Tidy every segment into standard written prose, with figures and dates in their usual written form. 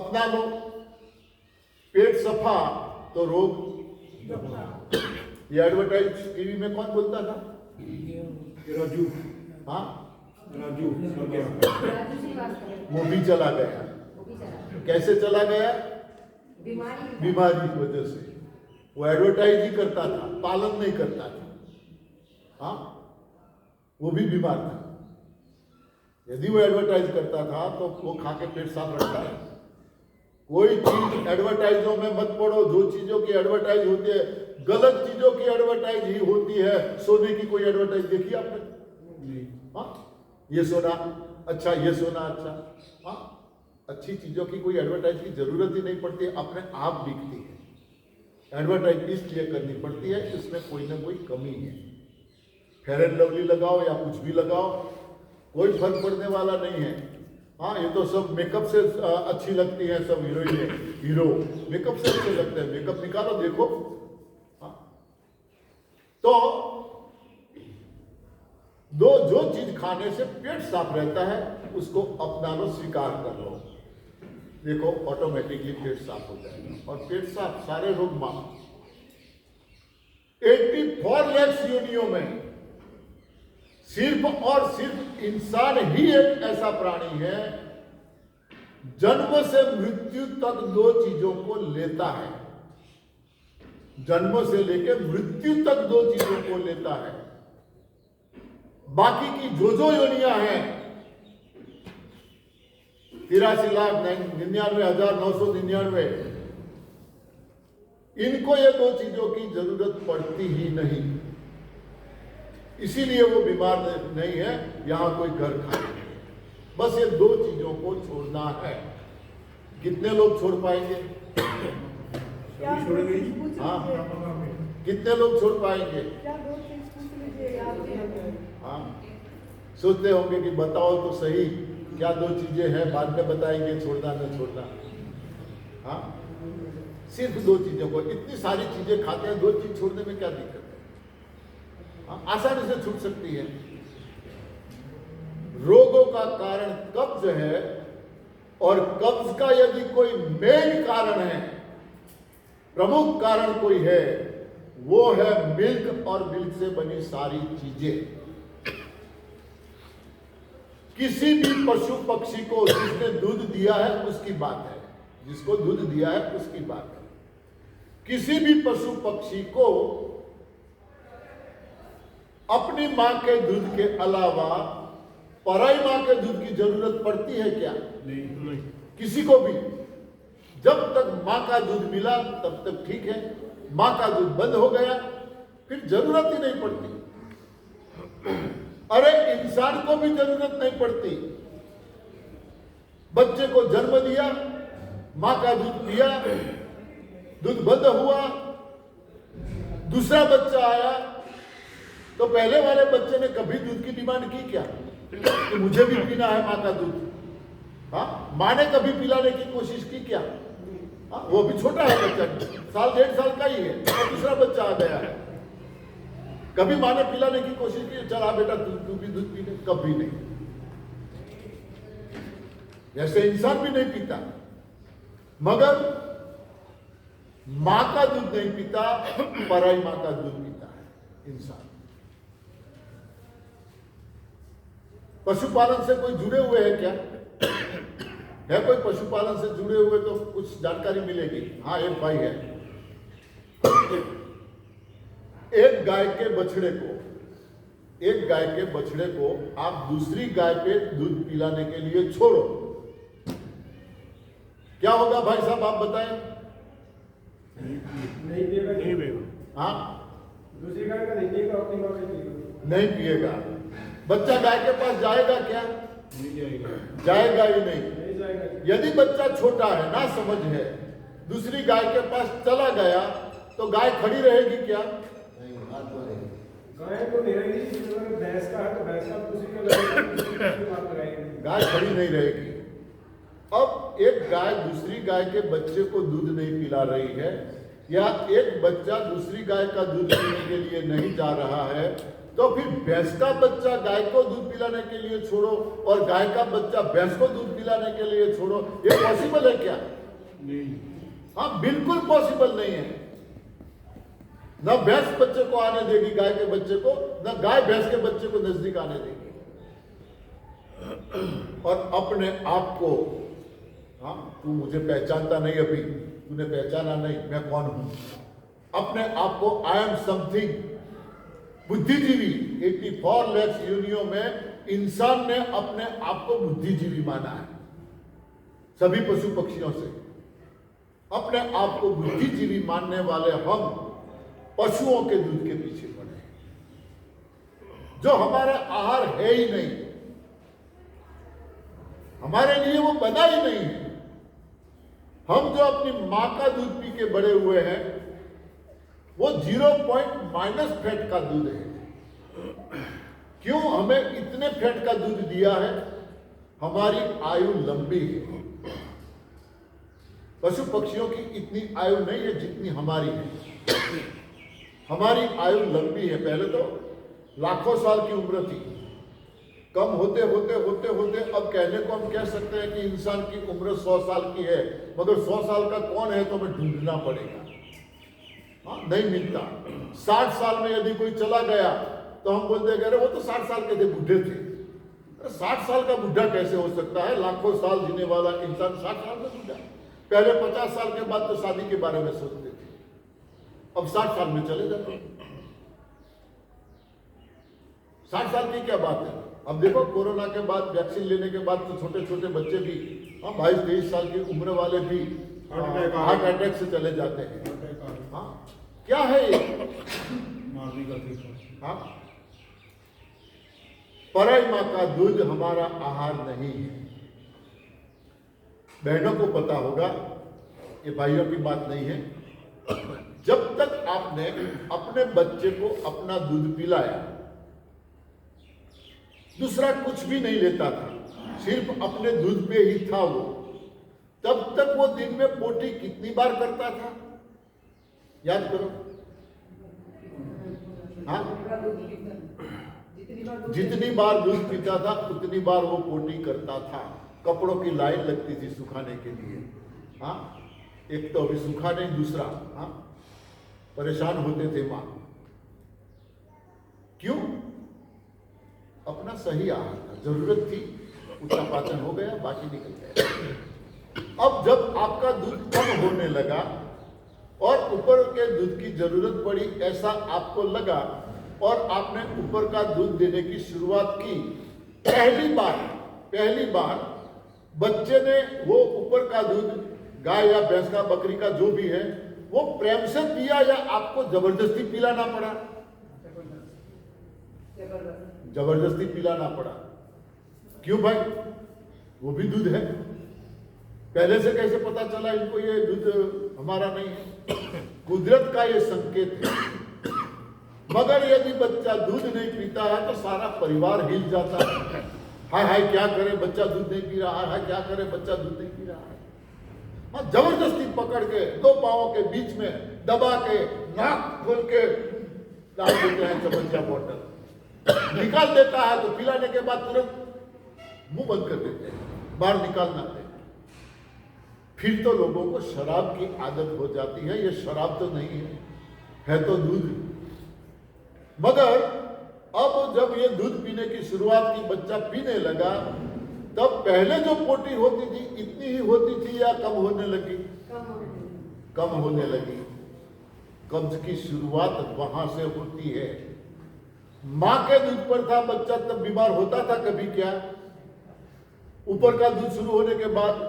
अपना लो। पेट सफा तो रोग। ये एडवर्टाइज टीवी में कौन बोलता था? राजू। हाँ, राजू वो भी चला गया। कैसे चला गया? बीमारी की वजह से। वो एडवर्टाइज ही करता था, पालन नहीं करता था। हाँ, वो भी बीमार था। यदि वो एडवर्टाइज करता था तो वो खा के पेट साफ रखता है। कोई चीज एडवर्टाइजों में मत पड़ो। जो चीजों की एडवर्टाइज होती है, गलत चीजों की एडवर्टाइज ही होती है। सोने की कोई एडवर्टाइज देखी आपने? हाँ, ये सोना अच्छा, ये सोना अच्छा। हाँ, अच्छी चीजों की कोई एडवर्टाइज की जरूरत ही नहीं पड़ती, अपने आप बिकती है। एडवर्टाइज इसलिए करनी पड़ती है, इसमें कोई ना कोई कमी है। फेयर एंड लवली लगाओ या कुछ भी लगाओ, कोई फर्क पड़ने वाला नहीं है। हाँ, ये तो सब मेकअप से अच्छी लगती है, सब हीरोइनें हीरो मेकअप से अच्छे लगते हैं। मेकअप निकालो देखो। हाँ, तो जो चीज खाने से पेट साफ रहता है उसको अपना लो, स्वीकार कर लो। देखो ऑटोमेटिकली पेट साफ हो जाएगा। और पेट साफ, सारे रोग माफ। 84 लाख योनियों में सिर्फ और सिर्फ इंसान ही एक ऐसा प्राणी है जन्म से मृत्यु तक 2 चीजों को लेता है। जन्म से लेकर मृत्यु तक 2 चीजों को लेता है। बाकी की जो योनियां हैं, 83,99,999, इनको ये 2 चीजों की जरूरत पड़ती ही नहीं। इसीलिए वो बीमार नहीं है। यहां कोई घर खाए, बस ये 2 चीजों को छोड़ना है। कितने लोग छोड़ पाएंगे? हाँ, कितने लोग छोड़ पाएंगे? हाँ, सोचते होंगे कि बताओ तो सही, क्या 2 चीजें हैं, बाद में बताएंगे छोड़ना न छोड़ना। हाँ, सिर्फ 2 चीजों को। इतनी सारी चीजें खाते हैं, 2 चीज छोड़ने में क्या दिक्कत है? आसानी से छूट सकती है। रोगों का कारण कब्ज है, और कब्ज का यदि कोई मेन कारण है, प्रमुख कारण कोई है, वो है मिल्क और मिल्क से बनी सारी चीजें। किसी भी पशु पक्षी को जिसने दूध दिया है उसकी बात है, जिसको दूध दिया है उसकी बात है। किसी भी पशु पक्षी को अपनी मां के दूध के अलावा पराई मां के दूध की जरूरत पड़ती है क्या? नहीं। किसी को भी जब तक मां का दूध मिला तब तक ठीक है। मां का दूध बंद हो गया फिर जरूरत ही नहीं पड़ती। अरे इंसान को भी जरूरत नहीं पड़ती। बच्चे को जन्म दिया, मां का दूध पिया, दूध बंद हुआ, दूसरा बच्चा आया, तो पहले वाले बच्चे ने कभी दूध की डिमांड की क्या कि मुझे भी पीना है मां का दूध? हाँ, मां ने कभी पिलाने की कोशिश की क्या? हाँ, वो भी छोटा है बच्चा, 1.5 साल का ही है, और दूसरा बच्चा आ गया है। कभी मां ने पिलाने की कोशिश की, चला बेटा तू भी दूध पी ले? कभी नहीं। जैसे इंसान भी नहीं पीता, मगर मां का दूध नहीं पीता, पराई मां का दूध पीता है इंसान। पशुपालन से कोई जुड़े हुए हैं क्या? है कोई पशुपालन से जुड़े हुए तो कुछ जानकारी मिलेगी। हाँ, एक भाई है। एक गाय के बछड़े को आप दूसरी गाय पे दूध पिलाने के लिए छोड़ो, क्या होगा भाई साहब आप बताएं? नहीं पिएगा। हाँ, दूसरी गाय का नहीं पिएगा, अपनी गाय का पिएगा। नहीं पिएगा। बच्चा गाय के पास जाएगा क्या? नहीं जाएगा। जाएगा ही नहीं। नहीं जाएगा। यदि बच्चा छोटा है, ना समझ है, दूसरी गाय के पास चला गया तो गाय खड़ी रहेगी क्या? गाय तो नहीं रहेगी। भैंस का है तो भैंस का दूसरी का लगाएगी, गाय खड़ी नहीं रहेगी। अब एक गाय दूसरी गाय के बच्चे को दूध नहीं पिला रही है, या एक बच्चा दूसरी गाय का दूध पीने के लिए नहीं जा रहा है, तो फिर भैंस का बच्चा गाय को दूध पिलाने के लिए छोड़ो और गाय का बच्चा भैंस को दूध पिलाने के लिए छोड़ो, ये पॉसिबल है क्या? हाँ, बिल्कुल पॉसिबल नहीं है। न भैंस बच्चे को आने देगी गाय के बच्चे को, न गाय भैंस के बच्चे को नजदीक आने देगी। और अपने आप को, हाँ, तू मुझे पहचानता नहीं, अभी तूने पहचाना नहीं मैं कौन हूं, अपने आप को आई एम समथिंग। बुद्धिजीवी 84 लाख योनियों में इंसान ने अपने आप को बुद्धिजीवी माना है, सभी पशु पक्षियों से। अपने आप को बुद्धिजीवी मानने वाले हम पशुओं के दूध के पीछे पड़े हैं, जो हमारा आहार है ही नहीं, हमारे लिए वो बना ही नहीं है। हम जो अपनी मां का दूध पी के बड़े हुए हैं, वो 0 फैट का दूध है। क्यों हमें इतने फैट का दूध दिया है? हमारी आयु लंबी है। पशु पक्षियों की इतनी आयु नहीं है जितनी हमारी है। हमारी आयु लंबी है। पहले तो लाखों साल की उम्र थी, कम होते होते होते होते अब कहने को हम कह सकते हैं कि इंसान की उम्र 100 साल की है, मगर 100 साल का कौन है तो हमें ढूंढना पड़ेगा। हाँ, नहीं मिलता। 60 साल में यदि कोई चला गया तो हम बोलते हैं वो तो 60 साल के थे, बूढ़े थे। 60 साल का बुढ़ा कैसे हो सकता है? लाखों साल जीने वाला इंसान 60 साल में बुढ़ा। पहले 50 साल के बाद तो शादी के बारे में सोचते थे, अब 60 साल में चले जाते हैं। 60 साल की क्या बात है? अब देखो कोरोना के बाद, वैक्सीन लेने के बाद तो छोटे छोटे बच्चे भी, 22-23 साल की उम्र वाले भी हार्ट अटैक से चले जाते हैं। हाँ, क्या है ये? हाँ, पराई माँ का दूध हमारा आहार नहीं है। बहनों को पता होगा, ये भाइयों की बात नहीं है। जब तक आपने अपने बच्चे को अपना दूध पिलाया, दूसरा कुछ भी नहीं लेता था, सिर्फ अपने दूध पे ही था वो, तब तक वो दिन में पोटी कितनी बार करता था? याद करो। हाँ, जितनी बार दूध पीता था उतनी बार वो पोटी करता था। कपड़ों की लाइन लगती थी सुखाने के लिए। हाँ, एक तो अभी सूखा नहीं, दूसरा हाँ, परेशान होते थे मां। क्यों? अपना सही आहार था, जरूरत थी, उतना पाचन हो गया, बाकी निकल गया। अब जब आपका दूध कम होने लगा और ऊपर के दूध की जरूरत पड़ी ऐसा आपको लगा और आपने ऊपर का दूध देने की शुरुआत की, पहली बार बच्चे ने वो ऊपर का दूध, गाय या भैंस का, बकरी का, जो भी है, वो प्रेम से पिया या आपको जबरदस्ती पिलाना पड़ा? जबरदस्ती पिलाना पड़ा। क्यों भाई? वो भी दूध है। पहले से कैसे पता चला इनको ये दूध हमारा नहीं है? कुदरत का ये संकेत है। मगर यदि बच्चा दूध नहीं पीता है तो सारा परिवार हिल जाता है। हाय हाय क्या करे, बच्चा दूध नहीं पी रहा है, हाय क्या करे, बच्चा दूध नहीं पी रहा है। हाँ, जबरदस्ती पकड़ के 2 पांवों के बीच में दबा के नाक खोल के डाल देते हैं चमचा बोतल, निकाल देता है तो पिलाने के बाद तुरंत मुंह बंद कर देते हैं, बाहर निकालना है। फिर तो लोगों को शराब की आदत हो जाती है। ये शराब तो नहीं है तो दूध। मगर अब जब ये दूध पीने की शुरुआत की, बच्चा पीने लगा, तब पहले जो पोटी होती थी इतनी ही होती थी या कम होने लगी? कम होने लगी। कब्ज की शुरुआत वहां से होती है। मां के दूध पर था बच्चा, तब बीमार होता था कभी क्या? ऊपर का दूध शुरू होने के बाद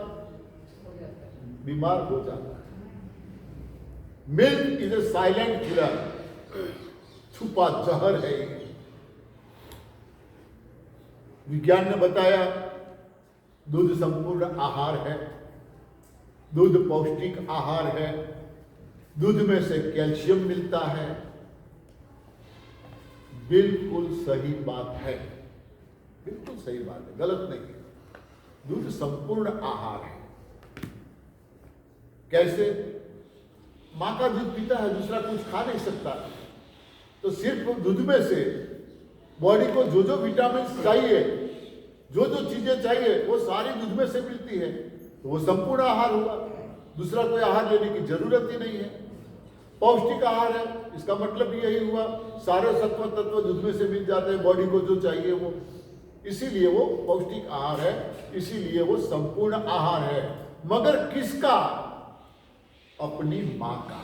बीमार हो जाता है। Milk is a silent killer, छुपा जहर है। विज्ञान ने बताया दूध संपूर्ण आहार है, दूध पौष्टिक आहार है, दूध में से कैल्शियम मिलता है। बिल्कुल सही बात है, बिल्कुल सही बात है, गलत नहीं है। दूध संपूर्ण आहार है। कैसे? मां का दूध पीता है, दूसरा कुछ खा नहीं सकता, तो सिर्फ दूध में से बॉडी को जो जो विटामिन चाहिए, जो जो चीजें चाहिए, वो सारी दूध में से मिलती है, तो वो संपूर्ण आहार हुआ। दूसरा कोई आहार लेने की जरूरत ही नहीं है। पौष्टिक आहार है, इसका मतलब भी यही हुआ, सारे सत्व तत्व दूध में से मिल जाते हैं बॉडी को जो चाहिए वो, इसीलिए वो पौष्टिक आहार है, इसीलिए वो संपूर्ण आहार है। मगर किसका? अपनी मां का।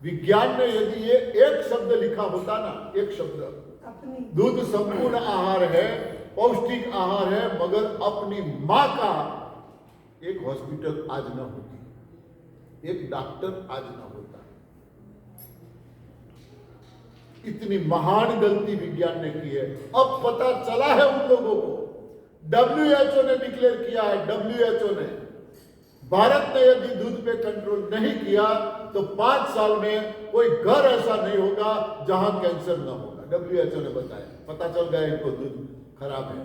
विज्ञान में यदि ये एक शब्द लिखा होता ना, एक शब्द, दूध संपूर्ण आहार है, पौष्टिक आहार है, मगर अपनी मां का, एक हॉस्पिटल आज न होती, एक डॉक्टर आज न होता। इतनी महान गलती विज्ञान ने की है। अब पता चला है उन लोगों को, WHO ने डिक्लेयर किया है, WHO ने, भारत ने यदि दूध पे कंट्रोल नहीं किया तो 5 साल में कोई घर ऐसा नहीं होगा जहां कैंसर न होगा। WHO ने बताया, पता चल गया इनको दूध खराब है,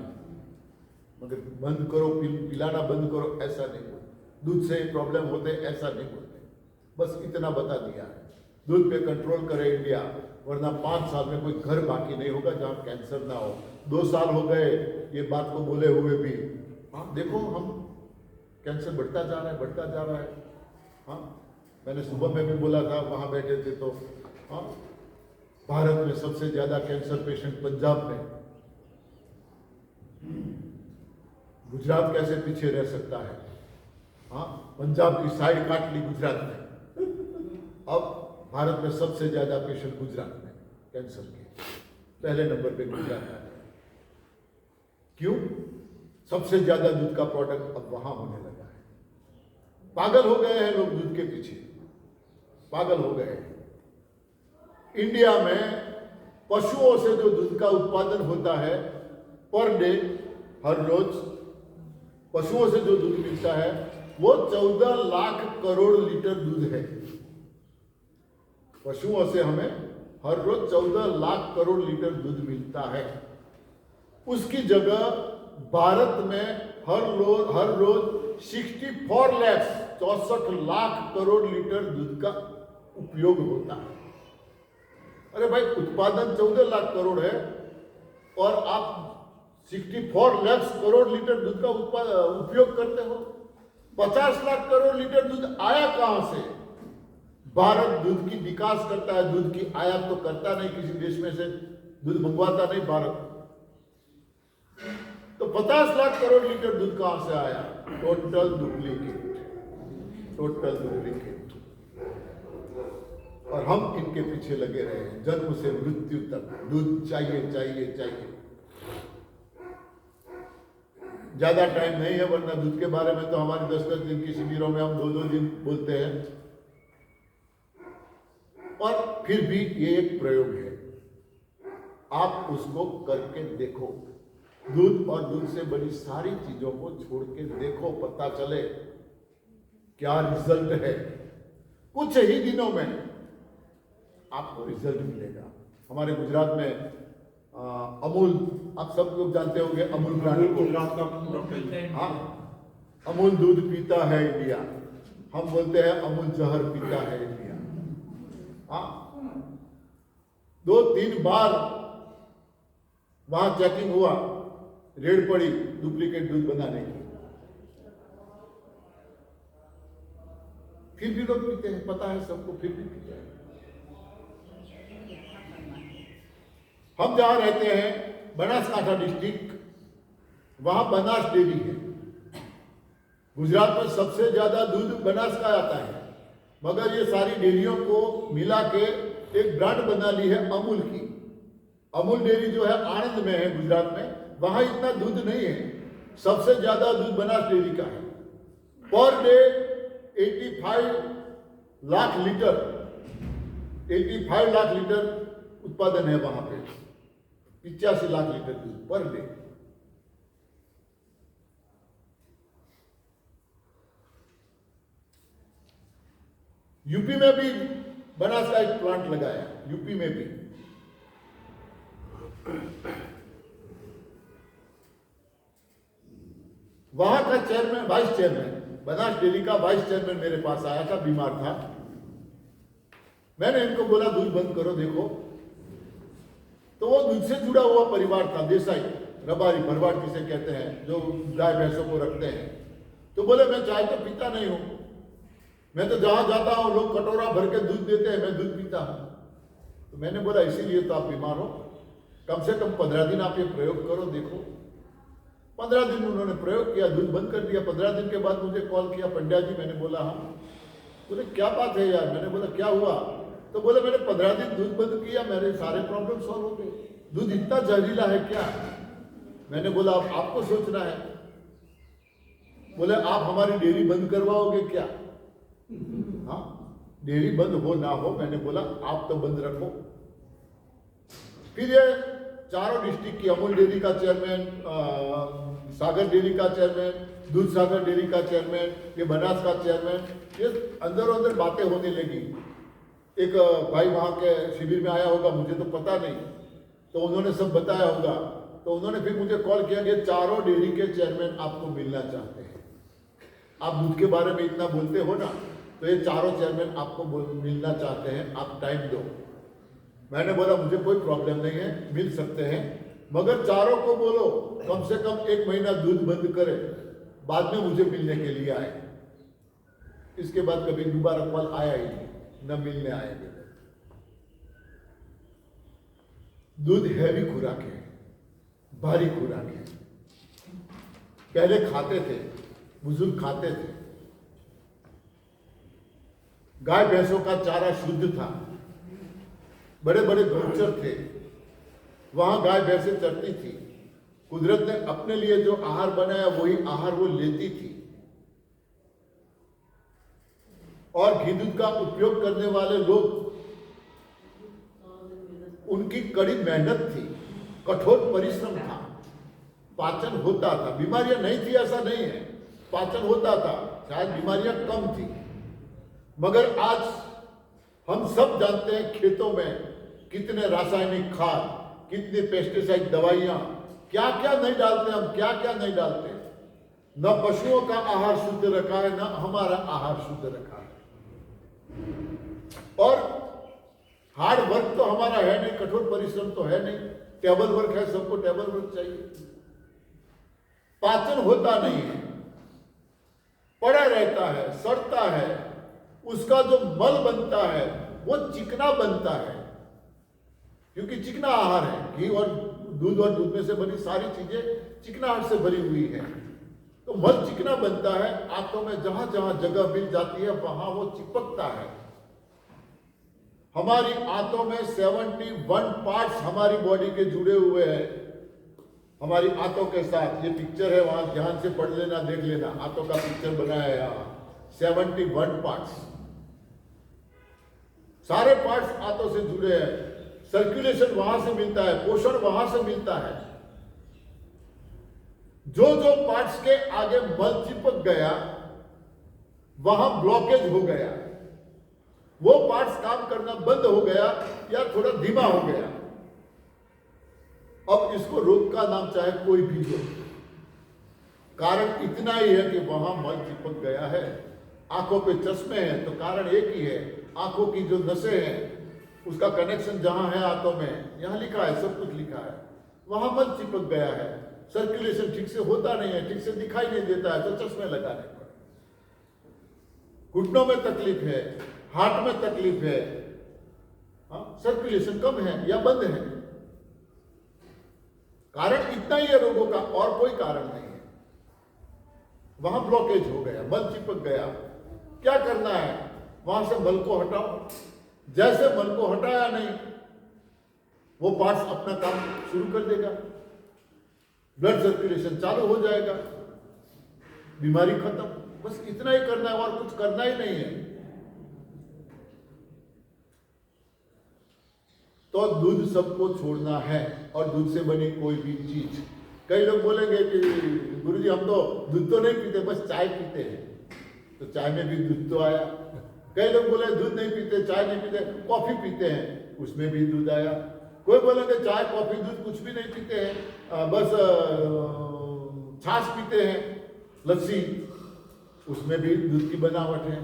मगर बंद करो, पिलाना बंद करो, ऐसा नहीं बोलते। दूध से प्रॉब्लम होते, ऐसा नहीं बोलते। बस इतना बता दिया है, दूध पे कंट्रोल करे इंडिया, वरना 5 साल में कोई घर बाकी नहीं होगा जहां कैंसर ना हो। 2 साल हो गए ये बात को बोले हुए भी। हाँ देखो, हम कैंसर बढ़ता जा रहा है, बढ़ता जा रहा है। हाँ, मैंने सुबह में भी बोला था, वहां बैठे थे तो, हाँ, भारत में सबसे ज्यादा कैंसर पेशेंट पंजाब में। गुजरात कैसे पीछे रह सकता है? हाँ, पंजाब की साइड काट ली गुजरात ने। अब भारत में सबसे ज्यादा पेशेंट गुजरात में कैंसर के, पहले नंबर पे गुजरात है। क्यों? सबसे ज्यादा दूध का प्रोडक्ट अब वहां होने लगा है। पागल हो गए हैं लोग दूध के पीछे, पागल हो गए हैं। इंडिया में पशुओं से जो दूध का उत्पादन होता है पर डे, हर रोज पशुओं से जो दूध मिलता है वो 14 लाख करोड़ लीटर दूध है। पशुओं से हमें हर रोज 14 लाख करोड़ लीटर दूध मिलता है। उसकी जगह भारत में हर रोज 64 लाख करोड़ लीटर दूध का उपयोग होता है। अरे भाई, उत्पादन 14 लाख करोड़ है और आप 64 लाख करोड़ लीटर दूध का उपयोग करते हो। 50 लाख करोड़ लीटर दूध आया कहां से? भारत दूध की विकास करता है, दूध की आयात तो करता नहीं, किसी देश में से दूध मंगवाता नहीं भारत। तो 50 लाख करोड़ लीटर दूध कहां से आया? Total duplicate, total duplicate. और हम इनके पीछे लगे रहे हैं, जन्म से मृत्यु तक दूध चाहिए चाहिए चाहिए। ज्यादा टाइम नहीं है, वरना दूध के बारे में तो हमारे 10-10 दिन की शिविरों में हम 2-2 दिन बोलते हैं। और फिर भी ये एक प्रयोग है, आप उसको करके देखो। दूध और दूध से बड़ी सारी चीजों को छोड़ के देखो, पता चले क्या रिजल्ट है। कुछ ही दिनों में आपको रिजल्ट मिलेगा। हमारे गुजरात में अमूल, आप सब लोग जानते होंगे अमूल ब्रांड को। गुजरात का, हाँ, अमूल दूध पीता है इंडिया, हम बोलते हैं अमूल जहर पीता है इंडिया। हाँ, 2-3 बार वहां चेकिंग हुआ, रेड पड़ी डुप्लीकेट दूध बनाने की, फिर भी लोग पीते हैं, पता है सबको, फिर भी पीते हैं। हम जहां रहते हैं बनासकांठा डिस्ट्रिक्ट, वहां बनास डेयरी है। गुजरात में सबसे ज्यादा दूध बनास का आता है, मगर ये सारी डेयरियों को मिला के एक ब्रांड बना ली है अमूल की। अमूल डेयरी जो है आणंद में है गुजरात में, वहां इतना दूध नहीं है। सबसे ज्यादा दूध बनास डेयरी का है। Per day 85 lakh litre, 85 lakh litre उत्पादन है वहां पे। 85 लाख लीटर दूध पर डे। यूपी में भी बनास का एक प्लांट लगाया, यूपी में भी। वहां का chairman, vice chairman, Banas dairy का वाइस चेयरमैन मेरे पास आया था, बीमार था। मैंने इनको बोला दूध बंद करो, देखो। तो वो दूध से जुड़ा हुआ परिवार था, देसाई, रबारी, भरवाड़ जिसे कहते हैं, जो गाय भैंसों को रखते हैं। तो बोले मैं चाय तो पीता नहीं हूं, मैं तो जहां जाता हूं लोग कटोरा भर के दूध देते हैं, मैं दूध पीता हूं। तो मैंने बोला इसीलिए तो आप बीमार हो, कम से कम 15 दिन आप ये प्रयोग करो, देखो। 15 दिन उन्होंने प्रयोग किया, दूध बंद कर दिया। 15 दिन के बाद मुझे कॉल किया, पंड्या जी। मैंने बोला हाँ। बोले क्या बात है यार? मैंने बोला क्या हुआ? तो बोले मैंने 15 दिन दूध बंद किया, मेरे सारे प्रॉब्लम सॉल्व हो गए। दूध इतना जहरीला है क्या? मैंने बोला अब आपको सोचना है। बोले आप हमारी डेयरी बंद करवाओगे क्या? हाँ, डेयरी बंद हो ना हो, मैंने बोला आप तो बंद रखो। फिर ये चारों डिस्ट्रिक्ट की अमूल डेयरी का चेयरमैन, सागर डेयरी का चेयरमैन, दूध सागर डेयरी का चेयरमैन, ये बनास का चेयरमैन, ये अंदर अंदर बातें होने लगी। एक भाई वहाँ के शिविर में आया होगा, मुझे तो पता नहीं, तो उन्होंने सब बताया होगा। तो उन्होंने फिर मुझे कॉल किया कि चारों डेयरी के चेयरमैन आपको मिलना चाहते हैं। आप दूध के बारे में इतना बोलते हो ना, तो ये चारों चेयरमैन आपको मिलना चाहते हैं, आप टाइम दो। मैंने बोला मुझे कोई प्रॉब्लम नहीं है, मिल सकते हैं, मगर चारों को बोलो कम से कम 1 महीना दूध बंद करे, बाद में मुझे मिलने के लिए आए। इसके बाद कभी दोबारा कॉल आया ही नहीं, न मिलने आएंगे। दूध हैवी खुराक है, भारी खुराक है। पहले खाते थे, बुजुर्ग खाते थे। गाय भैंसों का चारा शुद्ध था, बड़े बड़े गौचर थे, वहां गाय भैंसें चरती थी। कुदरत ने अपने लिए जो आहार बनाया वही आहार वो लेती थी। और घी दूध का उपयोग करने वाले लोग, उनकी कड़ी मेहनत थी, कठोर परिश्रम था, पाचन होता था। बीमारियां नहीं थी ऐसा नहीं है, पाचन होता था, शायद बीमारियां कम थी। मगर आज हम सब जानते हैं खेतों में कितने रासायनिक खाद, कितने पेस्टिसाइड दवाइयां, क्या क्या नहीं डालते हम, क्या क्या नहीं डालते। न पशुओं का आहार शुद्ध रखा है, न हमारा आहार शुद्ध रखा है। और हार्ड वर्क तो हमारा है नहीं, कठोर परिश्रम तो है नहीं, टेबल वर्क है, सबको टेबल वर्क चाहिए। पाचन होता नहीं है, पड़ा रहता है, सड़ता है, उसका जो मल बनता है वो चिकना बनता है, क्योंकि चिकना आहार है। घी और दूध में से बनी सारी चीजें चिकनाहट से भरी हुई है, तो मल चिकना बनता है। आंतों में जहां जहां जगह मिल जाती है वहां वो चिपकता है। हमारी आंतों में 71 पार्ट्स हमारी बॉडी के जुड़े हुए हैं हमारी आंतों के साथ। ये पिक्चर है, वहां ध्यान से पढ़ लेना, देख लेना, आंतों का पिक्चर बनाया है यहाँ। 71 पार्ट्स, सारे पार्ट्स आंतों से जुड़े हैं। सर्कुलेशन वहां से मिलता है, पोषण वहां से मिलता है। जो जो पार्ट्स के आगे मल चिपक गया वहां ब्लॉकेज हो गया, वो पार्ट्स काम करना बंद हो गया या थोड़ा धीमा हो गया। अब इसको रोग का नाम चाहे कोई भी हो, कारण इतना ही है कि वहां मल चिपक गया है। आंखों पे चश्मे हैं तो कारण एक ही है, आंखों की जो नसें हैं उसका कनेक्शन जहां है आंतों में, यहां लिखा है, सब कुछ लिखा है, वहां मल चिपक गया है। सर्कुलेशन ठीक से होता नहीं है, ठीक से दिखाई नहीं देता है, तो चश्मे लगाने पड़े। घुटनों में तकलीफ है, हार्ट में तकलीफ है, सर्कुलेशन कम है या बंद है, कारण इतना ही है रोगों का, और कोई कारण नहीं है। वहां ब्लॉकेज हो गया, मल चिपक गया। क्या करना है? वहां से मल को हटाओ। जैसे मल को हटाया नहीं, वो पार्ट्स अपना काम शुरू कर देगा, ब्लड सर्कुलेशन चालू हो जाएगा, बीमारी खत्म। बस इतना ही करना है, और कुछ करना ही नहीं है। तो दूध सबको छोड़ना है, और दूध से बनी कोई भी चीज। कई लोग बोलेंगे कि गुरुजी हम तो दूध तो नहीं पीते, बस चाय पीते हैं। तो चाय में भी दूध तो आया। कई लोग बोले दूध नहीं पीते, चाय नहीं पीते, कॉफी पीते हैं, उसमें भी दूध आया। कोई बोलेंगे चाय कॉफी दूध कुछ भी नहीं पीते हैं, बस छाछ पीते हैं, लस्सी, उसमें भी दूध की बनावट है।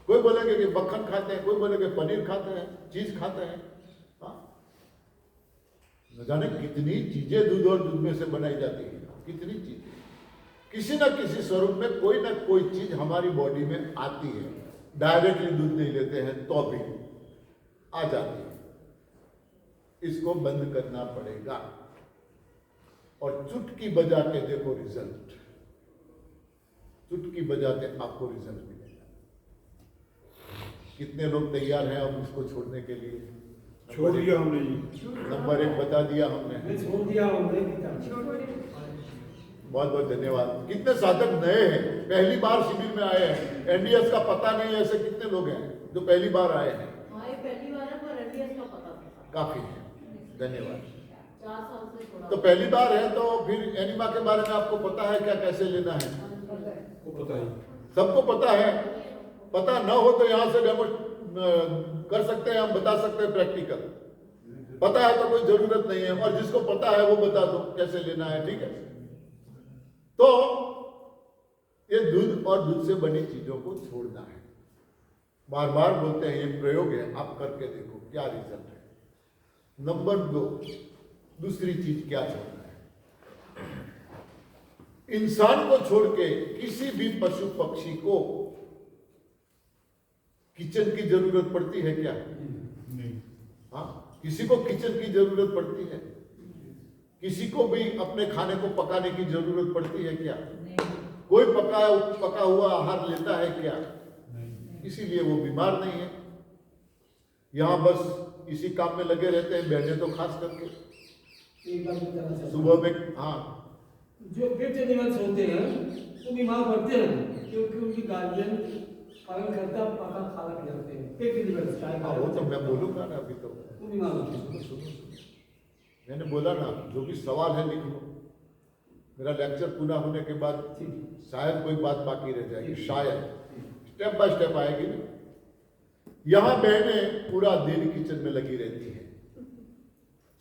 कोई बोलेंगे कि मक्खन खाते हैं, कोई बोलेंगे पनीर खाते हैं, चीज खाते हैं। न जाने कितनी चीजें दूध और दूध में से बनाई जाती है, कितनी चीजें। किसी न किसी स्वरूप में कोई ना कोई चीज हमारी बॉडी में आती है। डायरेक्टली दूध नहीं लेते हैं तो भी आ जाती है। इसको बंद करना पड़ेगा और चुटकी बजा के देखो रिजल्ट, चुटकी बजाते आपको रिजल्ट मिलेगा। कितने लोग तैयार हैं अब इसको छोड़ने के लिए? छोड़ दिया हमने जी, नंबर 1 बता दिया हमने, छोड़ दिया हमने। बहुत बहुत धन्यवाद। कितने साधक नए हैं, पहली बार शिविर में आए हैं, एनडीएस का पता नहीं है, ऐसे कितने लोग हैं जो पहली बार आए हैं? पहली बार है पर एनडीएस का पता था। काफी है, धन्यवाद। 4 साल से थोड़ा तो पहली बार है तो फिर एनिमा के बारे में आपको पता है क्या, कैसे लेना है? पता है, सबको पता है। पता न हो तो यहाँ से डेमो कर सकते हैं, हम बता सकते हैं प्रैक्टिकल। पता है तो कोई जरूरत नहीं है, और जिसको पता है वो बता दो कैसे लेना है, ठीक है? तो ये दूध और दूध से बनी चीजों को छोड़ना है। बार बार बोलते हैं ये प्रयोग है, आप करके देखो क्या रिजल्ट है। नंबर 2, दूसरी चीज क्या छोड़ना है? इंसान को छोड़ के किसी भी पशु पक्षी को किचन की जरूरत पड़ती है क्या? नहीं। हाँ, किसी को किचन की जरूरत पड़ती है? किसी को भी अपने खाने को पकाने की जरूरत पड़ती है क्या? कोई पका हुआ आहार लेता है क्या? इसीलिए वो बीमार नहीं है। यहां बस इसी काम में लगे रहते हैं, बहने तो खास करके एक बात बताना चाहता हूं। सुबह में। हाँ, जो पेट एनिमल्स होते हैं वो बीमार पड़ते हैं क्योंकि उनकी गार्जियन पालन करता पका खाना खिलाते हैं। पेट एनिमल्स चाहे वो तो मैं बोलूंगा ना अभी, तो वो बीमार होते हैं। सुनो, मैंने बोला ना, जो भी सवाल है लिख लो। मेरा लेक्चर पूरा होने के बाद शायद कोई बात बाकी रह जाएगी, शायद स्टेप बाय स्टेप आएगी ना। यहां बहनें पूरा दिन किचन में लगी रहती हैं,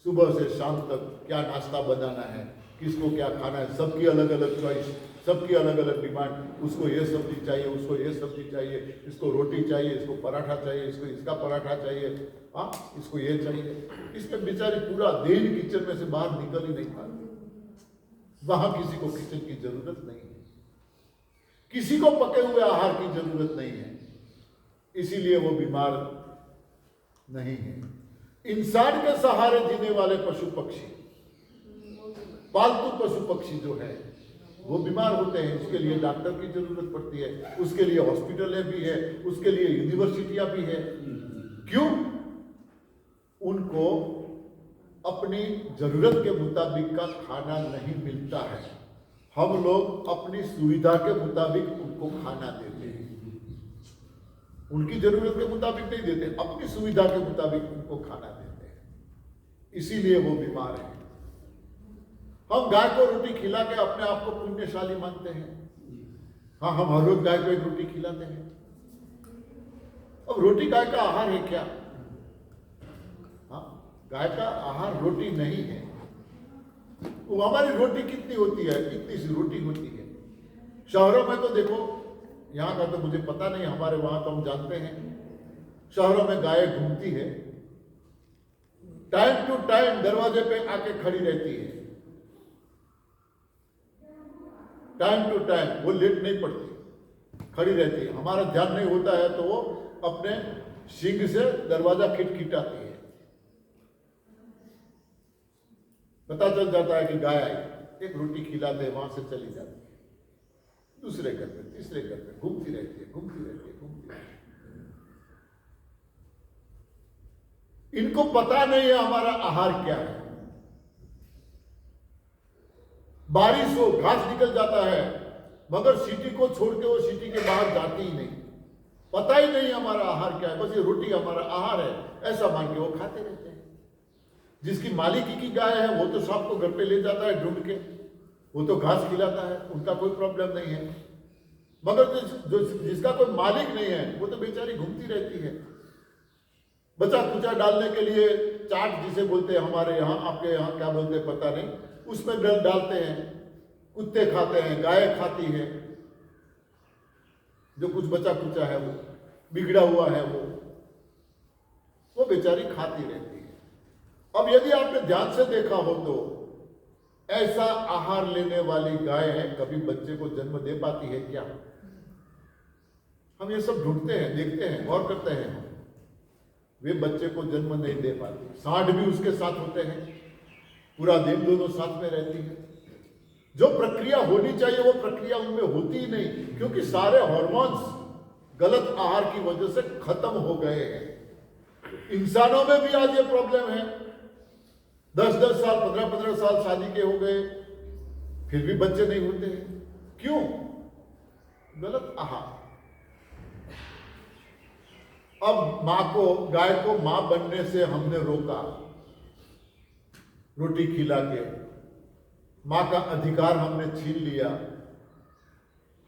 सुबह से शाम तक क्या नाश्ता बनाना है, किसको क्या खाना है, सबकी अलग अलग चॉइस, सबकी अलग अलग डिमांड। उसको ये सब्जी चाहिए, उसको ये सब्जी चाहिए, इसको रोटी चाहिए, इसको पराठा चाहिए, इसको इसका पराठा चाहिए, हाँ इसको ये चाहिए। इसमें बेचारी पूरा दिन किचन में से बाहर निकल ही नहीं पाती। वहां किसी को किचन की जरूरत नहीं है, किसी को पके हुए आहार की जरूरत नहीं है, इसीलिए वो बीमार नहीं है। इंसान के सहारे जीने वाले पशु पक्षी, पालतू पशु पक्षी जो है वो बीमार होते हैं। उसके लिए डॉक्टर की जरूरत पड़ती है, उसके लिए हॉस्पिटलें भी है, उसके लिए यूनिवर्सिटियां भी है। क्यों? उनको अपनी जरूरत के मुताबिक का खाना नहीं मिलता है। हम लोग अपनी सुविधा के मुताबिक उनको खाना देते हैं, उनकी जरूरत के मुताबिक नहीं देते, अपनी सुविधा के मुताबिक उनको खाना देते हैं, इसीलिए वो बीमार है। हम गाय को रोटी खिला के अपने आप को पुण्यशाली मानते हैं। हाँ, हम हर रोज गाय को एक रोटी खिलाते हैं। अब रोटी गाय का आहार है क्या? हाँ, गाय का आहार रोटी नहीं है। वो हमारी रोटी कितनी होती है? इतनी सी रोटी होती है। शहरों में तो देखो, यहाँ का तो मुझे पता नहीं, हमारे वहां तो हम जानते हैं, शहरों में गाय घूमती है, टाइम टू टाइम दरवाजे पे आके खड़ी रहती है, टाइम टू टाइम, वो लेट नहीं पड़ती, खड़ी रहती है। हमारा ध्यान नहीं होता है तो वो अपने सींग से दरवाजा खिटखिटाती है, पता चल जाता है कि गाय आई। एक रोटी खिलाते हैं, वहां से चली जाती है, दूसरे घर पे, तीसरे घर पे घूमती रहती है, घूमती रहती है, घूमती रहती है। इनको पता नहीं है हमारा आहार क्या है। बारिश हो, घास निकल जाता है, मगर सिटी को छोड़ के वो सिटी के बाहर जाती ही नहीं। पता ही नहीं हमारा आहार क्या है, बस ये रोटी हमारा आहार है ऐसा मान के वो खाते रहते हैं। जिसकी मालिकी की गाय है वो तो सांप को घर पे ले जाता है ढूंढ के, वो तो घास खिलाता है, उनका कोई प्रॉब्लम नहीं है। मगर जिसका कोई मालिक नहीं है वो तो बेचारी घूमती रहती है। बचा कुचा डालने के लिए चाट जिसे बोलते हैं, हमारे यहाँ, आपके यहाँ क्या बोलते हैं पता नहीं, उसमें डालते हैं, कुत्ते खाते हैं, गाय खाती है, जो कुछ बचा कुचा है वो बिगड़ा हुआ है वो बेचारी खाती रहती है। अब यदि आपने ध्यान से देखा हो तो ऐसा आहार लेने वाली गाय है कभी बच्चे को जन्म दे पाती है क्या? हम ये सब ढूंढते हैं, देखते हैं, गौर करते हैं। वे बच्चे को जन्म नहीं दे पाते, सांड भी उसके साथ होते हैं, पूरा दिन दोनों साथ में रहती है। जो प्रक्रिया होनी चाहिए वो प्रक्रिया उनमें होती ही नहीं, क्योंकि सारे हार्मोन्स गलत आहार की वजह से खत्म हो गए हैं। इंसानों में भी आज ये प्रॉब्लम है। 10-10 साल, 15-15 साल शादी के हो गए, फिर भी बच्चे नहीं होते हैं। क्यों? गलत आहार। अब गाय को मां बनने से हमने रोका, रोटी खिला के मां का अधिकार हमने छीन लिया।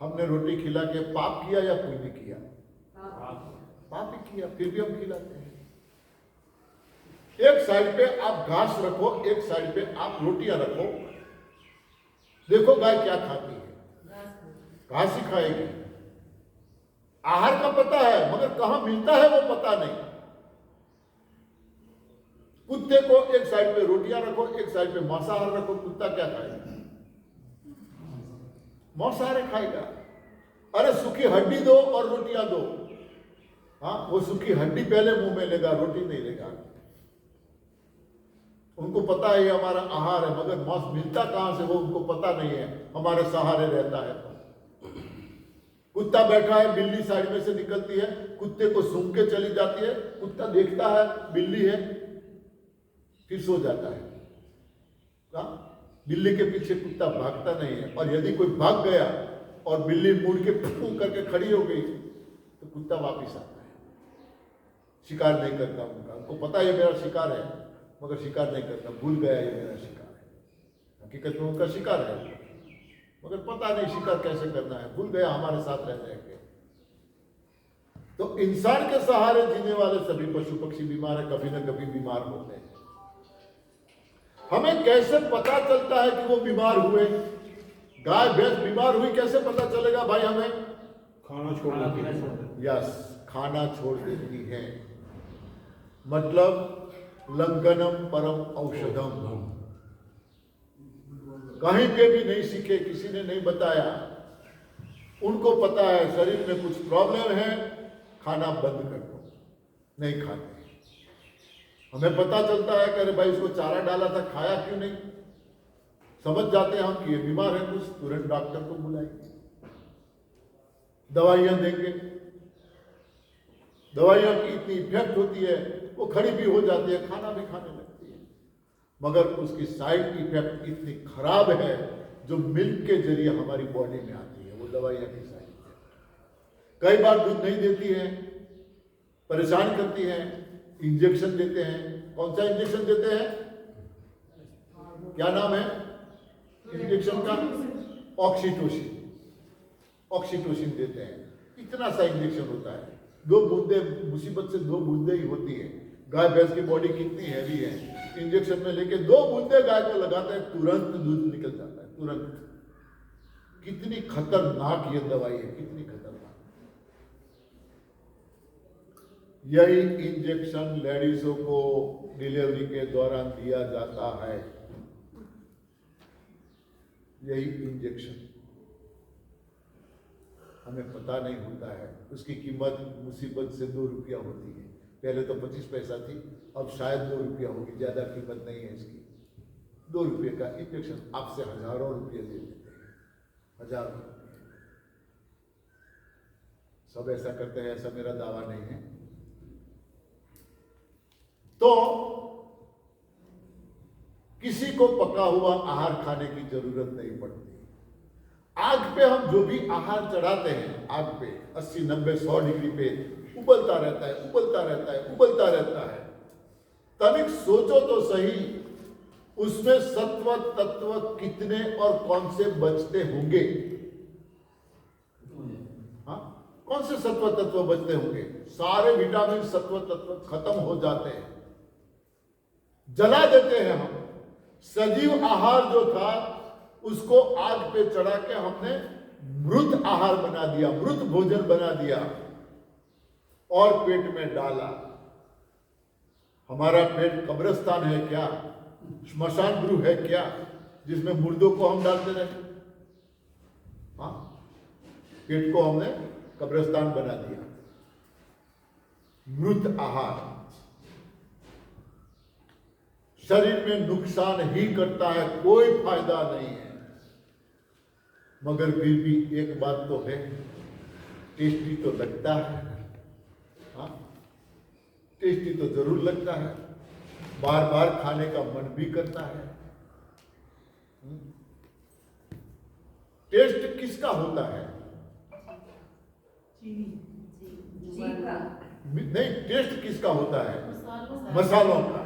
हमने रोटी खिला के पाप किया या पुण्य किया? पाप ही किया, फिर भी हम खिलाते हैं। एक साइड पे आप घास रखो, एक साइड पे आप रोटियां रखो। देखो गाय क्या खाती है, घास ही खाएगी। आहार का पता है, मगर कहां मिलता है वो पता नहीं। कुत्ते को एक साइड पे रोटियां रखो, एक साइड पे मांसाहार रखो, कुत्ता क्या खाएगा? मांसाहार खाएगा। अरे सूखी हड्डी दो और रोटियां दो, हाँ, वो सूखी हड्डी पहले मुंह में लेगा, रोटी नहीं लेगा। उनको पता है ये हमारा आहार है, मगर मांस मिलता कहां से वो उनको पता नहीं है, हमारे सहारे रहता है। कुत्ता बैठा है, बिल्ली साइड में से निकलती है, कुत्ते को सूंघ के चली जाती है, कुत्ता देखता है बिल्ली है, फिर सो जाता है। बिल्ली के पीछे कुत्ता भागता नहीं है, और यदि कोई भाग गया और बिल्ली मुड़ के फूंक करके खड़ी हो गई तो कुत्ता वापिस आता है। शिकार नहीं करता उनको पता है ये मेरा शिकार है, मगर शिकार नहीं करता, भूल गया ये मेरा शिकार है। हकीकत में उनका शिकार है, मगर पता नहीं शिकार कैसे करना है, भूल गया हमारे साथ रह जाएंगे। तो इंसान के सहारे जीने वाले सभी पशु पक्षी बीमार है, कभी न कभी बीमार होते हैं। हमें कैसे पता चलता है कि वो बीमार हुए? गाय भैंस बीमार हुई कैसे पता चलेगा भाई? हमें खाना छोड़ना चाहिए। यस, खाना छोड़ देती है, मतलब लंघनम परम औषधम। कहीं पे भी नहीं सीखे, किसी ने नहीं बताया। उनको पता है शरीर में कुछ प्रॉब्लम है, खाना बंद कर दो, नहीं खाते। हमें पता चलता है कि अरे भाई इसको चारा डाला था, खाया क्यों नहीं? समझ जाते हैं हम कि ये बीमार है, कुछ तुरंत डॉक्टर को बुलाएंगे, दवाइयां देंगे। दवाइयां की इतनी इफेक्ट होती है, वो खड़ी भी हो जाती है, खाना भी खाने लगती है, मगर उसकी साइड इफेक्ट इतनी खराब है जो मिल्क के जरिए हमारी बॉडी में आती है, वो दवाइयां की साइड इफेक्ट। कई बार दूध नहीं देती है, परेशान करती है, इंजेक्शन देते हैं। कौन सा इंजेक्शन देते हैं? क्या नाम है इंजेक्शन का? ऑक्सीटोसिन देते हैं। इतना सा इंजेक्शन होता है, 2 बूंदे, मुसीबत से 2 बूंदे ही होती है। गाय भैंस की बॉडी कितनी हैवी है, इंजेक्शन में लेके 2 बूंदे गाय को लगाते हैं, तुरंत दूध निकल जाता है, तुरंत। कितनी खतरनाक ये दवाई है, कितनी खतरनाक। यही इंजेक्शन लेडीजों को डिलीवरी के दौरान दिया जाता है, यही इंजेक्शन। हमें पता नहीं होता है, उसकी कीमत मुसीबत से 2 रुपया होती है। पहले तो 25 पैसा थी, अब शायद 2 रुपया होगी, ज्यादा कीमत नहीं है इसकी। 2 रुपये का इंजेक्शन आपसे हजारों रुपये ले लेते हैं, हजारों। सब ऐसा करते हैं, ऐसा मेरा दावा नहीं है। तो किसी को पका हुआ आहार खाने की जरूरत नहीं पड़ती। आग पे हम जो भी आहार चढ़ाते हैं, आग पे 80, 90, 100 डिग्री पे उबलता रहता है, उबलता रहता है, उबलता रहता है। तनिक सोचो तो सही, उसमें सत्व तत्व कितने और कौन से बचते होंगे? हाँ, कौन से सत्व तत्व बचते होंगे? सारे विटामिन सत्व तत्व खत्म हो जाते हैं, जला देते हैं हम। सजीव आहार जो था उसको आग पे चढ़ा के हमने मृत आहार बना दिया, मृत भोजन बना दिया और पेट में डाला। हमारा पेट कब्रिस्तान है क्या? श्मशान गृह है क्या, जिसमें मुर्दों को हम डालते रहे? हाँ, पेट को हमने कब्रिस्तान बना दिया। मृत आहार शरीर में नुकसान ही करता है, कोई फायदा नहीं है। मगर फिर भी एक बात तो है, टेस्टी तो लगता है। हाँ, टेस्टी तो जरूर लगता है, बार बार खाने का मन भी करता है। टेस्ट किसका होता है? नहीं, टेस्ट किसका होता है? मसालों का।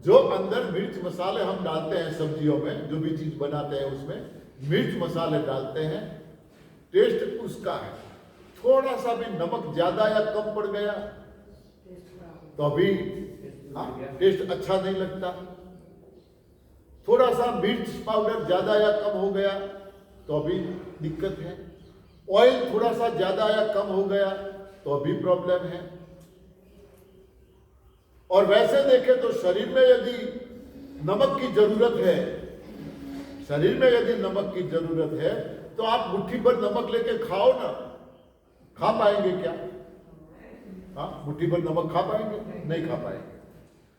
जो अंदर मिर्च मसाले हम डालते हैं सब्जियों में, जो भी चीज बनाते हैं उसमें मिर्च मसाले डालते हैं, टेस्ट उसका है। थोड़ा सा भी नमक ज्यादा या कम पड़ गया तो अभी टेस्ट अच्छा नहीं लगता। थोड़ा सा मिर्च पाउडर ज्यादा या कम हो गया तो अभी दिक्कत है। ऑयल थोड़ा सा ज्यादा या कम हो गया तो अभी प्रॉब्लम है। और वैसे देखें तो शरीर में यदि नमक की जरूरत है, शरीर में यदि नमक की जरूरत है तो आप मुट्ठी भर नमक लेके खाओ ना, खा पाएंगे क्या? हाँ, मुट्ठी भर नमक खा पाएंगे? नहीं खा पाएंगे।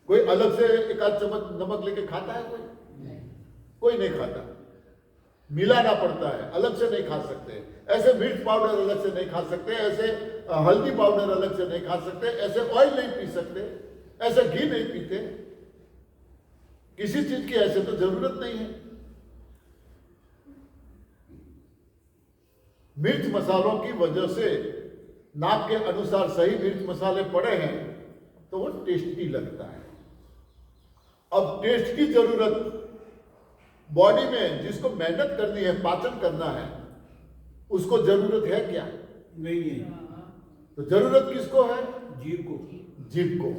कोई अलग से एक आध चम्मच नमक लेके खाता है? कोई नहीं खाता। मिलाना पड़ता है, अलग से नहीं खा सकते। ऐसे मिर्च पाउडर अलग से नहीं खा सकते, ऐसे हल्दी पाउडर अलग से नहीं खा सकते, ऐसे ऑयल नहीं पी सकते, ऐसे घी नहीं पीते। किसी चीज की ऐसे तो जरूरत नहीं है। मिर्च मसालों की वजह से नाप के अनुसार सही मिर्च मसाले पड़े हैं तो वो टेस्टी लगता है। अब टेस्ट की जरूरत बॉडी में जिसको मेहनत करनी है, पाचन करना है, उसको जरूरत है क्या? नहीं है। तो जरूरत किसको है? जीभ को। जीभ को।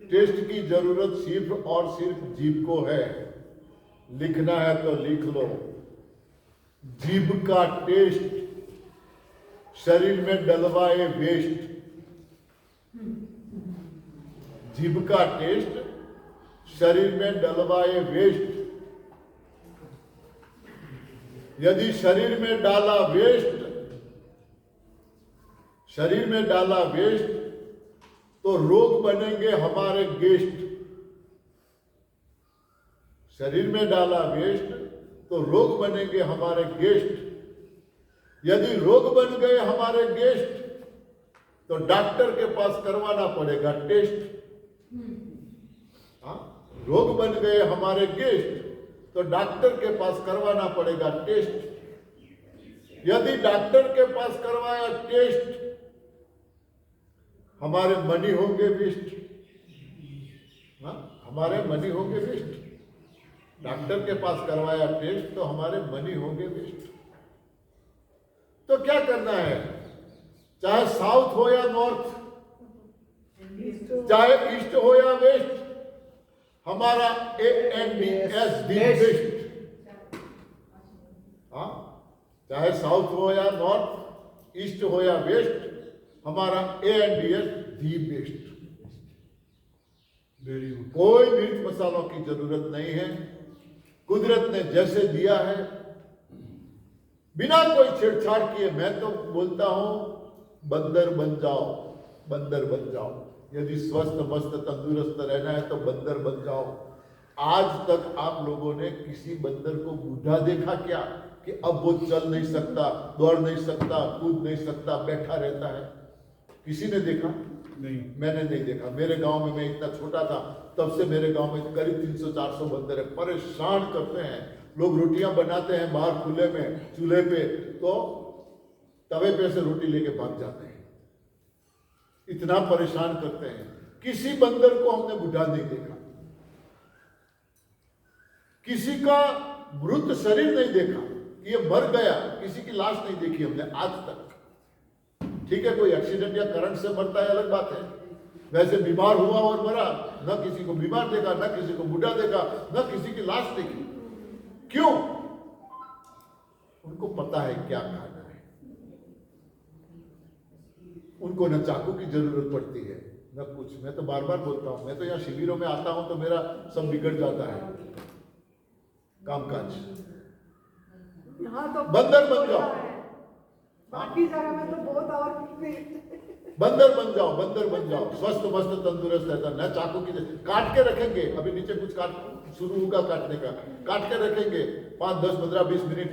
टेस्ट की जरूरत सिर्फ और सिर्फ जीभ को है। लिखना है तो लिख लो, जीभ का टेस्ट शरीर में डलवाए वेस्ट। जीभ का टेस्ट शरीर में डलवाए वेस्ट। यदि शरीर में डाला वेस्ट, शरीर में डाला वेस्ट तो रोग बनेंगे हमारे गेस्ट। शरीर में डाला वेस्ट तो रोग बनेंगे हमारे गेस्ट। यदि रोग बन गए हमारे गेस्ट तो डॉक्टर के पास करवाना पड़ेगा टेस्ट। हाँ, रोग बन गए हमारे गेस्ट तो डॉक्टर के पास करवाना पड़ेगा टेस्ट। यदि डॉक्टर के पास करवाया टेस्ट, हमारे मनी होंगे वेस्ट। हाँ, हमारे मनी होंगे वेस्ट। डॉक्टर के पास करवाया टेस्ट तो हमारे मनी होंगे वेस्ट। तो क्या करना है? चाहे साउथ हो या नॉर्थ, चाहे ईस्ट हो या वेस्ट, हमारा ANDS बेस्ट। हाँ, चाहे साउथ हो या नॉर्थ, ईस्ट हो या वेस्ट, हमारा ANDS the best. Very good. कोई मिर्च मसालों की जरूरत नहीं है। कुदरत ने जैसे दिया है, बिना कोई छेड़छाड़ किए, मैं तो बोलता हूं बंदर बन जाओ, बंदर बन जाओ। यदि स्वस्थ मस्त तंदुरुस्त रहना है तो बंदर बन जाओ। आज तक आप लोगों ने किसी बंदर को बूढ़ा देखा क्या कि अब वो चल नहीं सकता, दौड़ नहीं सकता, कूद नहीं सकता, बैठा रहता है? किसी ने देखा? नहीं। मैंने नहीं देखा। मेरे गांव में, मैं इतना छोटा था तब से मेरे गांव में करीब 300-400 बंदर है। परेशान करते हैं। लोग रोटियां बनाते हैं बाहर खुले में चूल्हे पे, तो तवे पे से रोटी लेके भाग जाते हैं। इतना परेशान करते हैं। किसी बंदर को हमने बूढ़ा नहीं देखा, किसी का मृत शरीर नहीं देखा कि ये मर गया, किसी की लाश नहीं देखी हमने आज तक। ठीक है, कोई एक्सीडेंट या करंट से मरता है अलग बात है। वैसे बीमार हुआ और मरा, न किसी को बीमार देखा, न किसी को बूढ़ा देखा, न किसी की लाश देखी। क्यों? उनको पता है क्या खाना है। उनको न चाकू की जरूरत पड़ती है न कुछ। मैं तो बार बार बोलता हूं, मैं तो यहाँ शिविरों में आता हूं तो मेरा सब बिगड़ जाता है कामकाज। यहाँ तो बंदर बन जाओ। बाकी जगह में तो बहुत और बंदर बन जाओ, स्वस्थ मस्त तंदुरुस्त रहता। न चाकू की काट के रखेंगे, अभी नीचे कुछ काट शुरू होगा काटने का, काट के रखेंगे 5, 10, 15, 20 मिनट,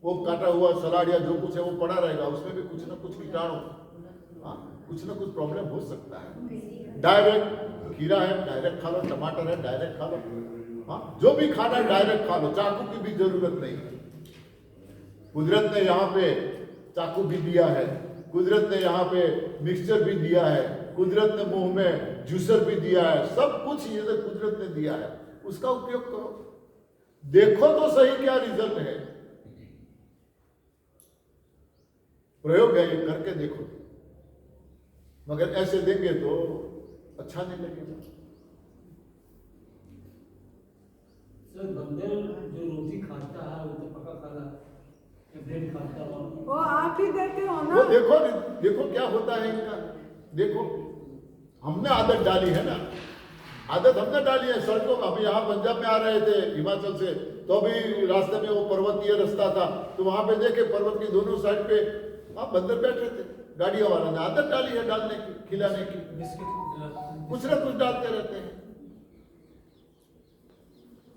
वो काटा हुआ सलाद या जो कुछ है वो पड़ा रहेगा, उसमें भी कुछ ना कुछ कीटाणु, हाँ, कुछ ना कुछ प्रॉब्लम हो सकता है। डायरेक्ट खीरा है डायरेक्ट खा लो, टमाटर है डायरेक्ट खा लो, हाँ, जो भी खाना है डायरेक्ट खा लो, चाकू की भी जरूरत नहीं। कुदरत ने यहाँ पे चाकू भी दिया है, कुदरत ने यहाँ पे मिक्सचर भी दिया है, कुदरत ने मुंह में जूसर भी दिया है, सब कुछ ये तो कुदरत ने दिया है, उसका उपयोग करो। देखो तो सही क्या रिजल्ट है, प्रयोग है, ये करके देखो। मगर ऐसे देंगे तो अच्छा नहीं लगेगा। सर बंदर जो रोटी खाता है वो तो पका खाना, ब्रेड खाता है, वो आप ही देते हो वो ना। देखो क्या होता है इनका। देखो हमने आदत डाली है ना, आदत हमने डाली है सड़कों में। हम यहाँ पंजाब में आ रहे थे हिमाचल से, तो अभी रास्ते में वो पर्वतीय रास्ता था, तो वहां पे देखे पर्वत की दोनों साइड पे वहां बंदर बैठे थे। गाड़ियों वाला ने आदत डाली है डालने की, खिलाने की, कुछ ना कुछ डालते रहते हैं।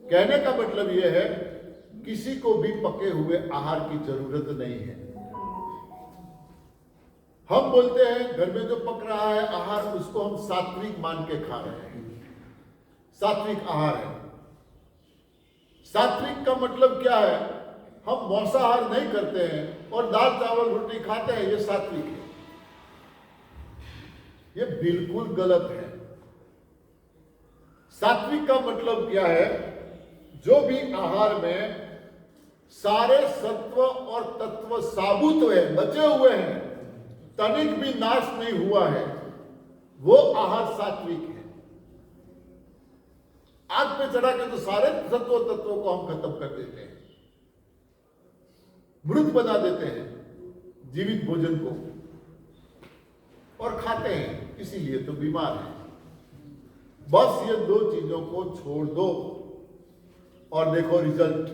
कहने का मतलब यह है किसी को भी पके हुए आहार की जरूरत नहीं है। हम बोलते हैं घर में जो पक रहा है आहार, उसको हम सात्विक मान के खा रहे हैं, सात्विक आहार है। सात्विक का मतलब क्या है? हम मांसाहार नहीं करते हैं और दाल चावल रोटी खाते हैं, ये सात्विक है। ये बिल्कुल गलत है। सात्विक का मतलब क्या है? जो भी आहार में सारे सत्व और तत्व साबुत है, बचे हुए हैं, तनिक भी नाश नहीं हुआ है, वो आहार सात्विक है। आग पे चढ़ा के तो सारे तत्वों को हम खत्म कर देते हैं, मृत बना देते हैं जीवित भोजन को और खाते हैं, इसीलिए तो बीमार है। बस ये दो चीजों को छोड़ दो और देखो रिजल्ट।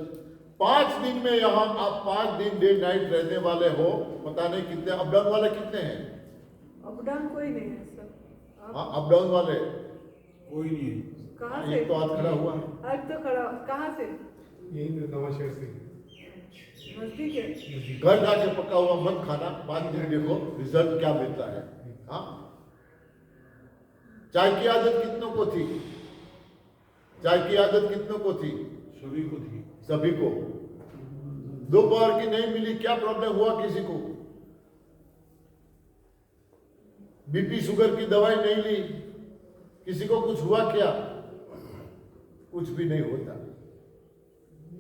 5 दिन में यहां आप 5 दिन डे नाइट रहने वाले हो, पता नहीं कितने। अप डाउन वाले कितने हैं? अप डाउन कोई नहीं है सर। हाँ, अप डाउन वाले कोई नहीं है। कहाँ से? एक तो आज खड़ा हुआ है, आज तो खड़ा, कहाँ से? यही नवा शहर से। नजदीक है। घर जाके पका हुआ मत खाना, 5 दिन देखो रिजल्ट क्या मिलता है। हाँ, चाय की आदत कितनों को थी? चाय की आदत कितनों को थी? सभी को थी। सभी को। दोपहर की नहीं मिली, क्या प्रॉब्लम हुआ किसी को? बीपी शुगर की दवाई नहीं ली, किसी को कुछ हुआ क्या? कुछ भी नहीं होता।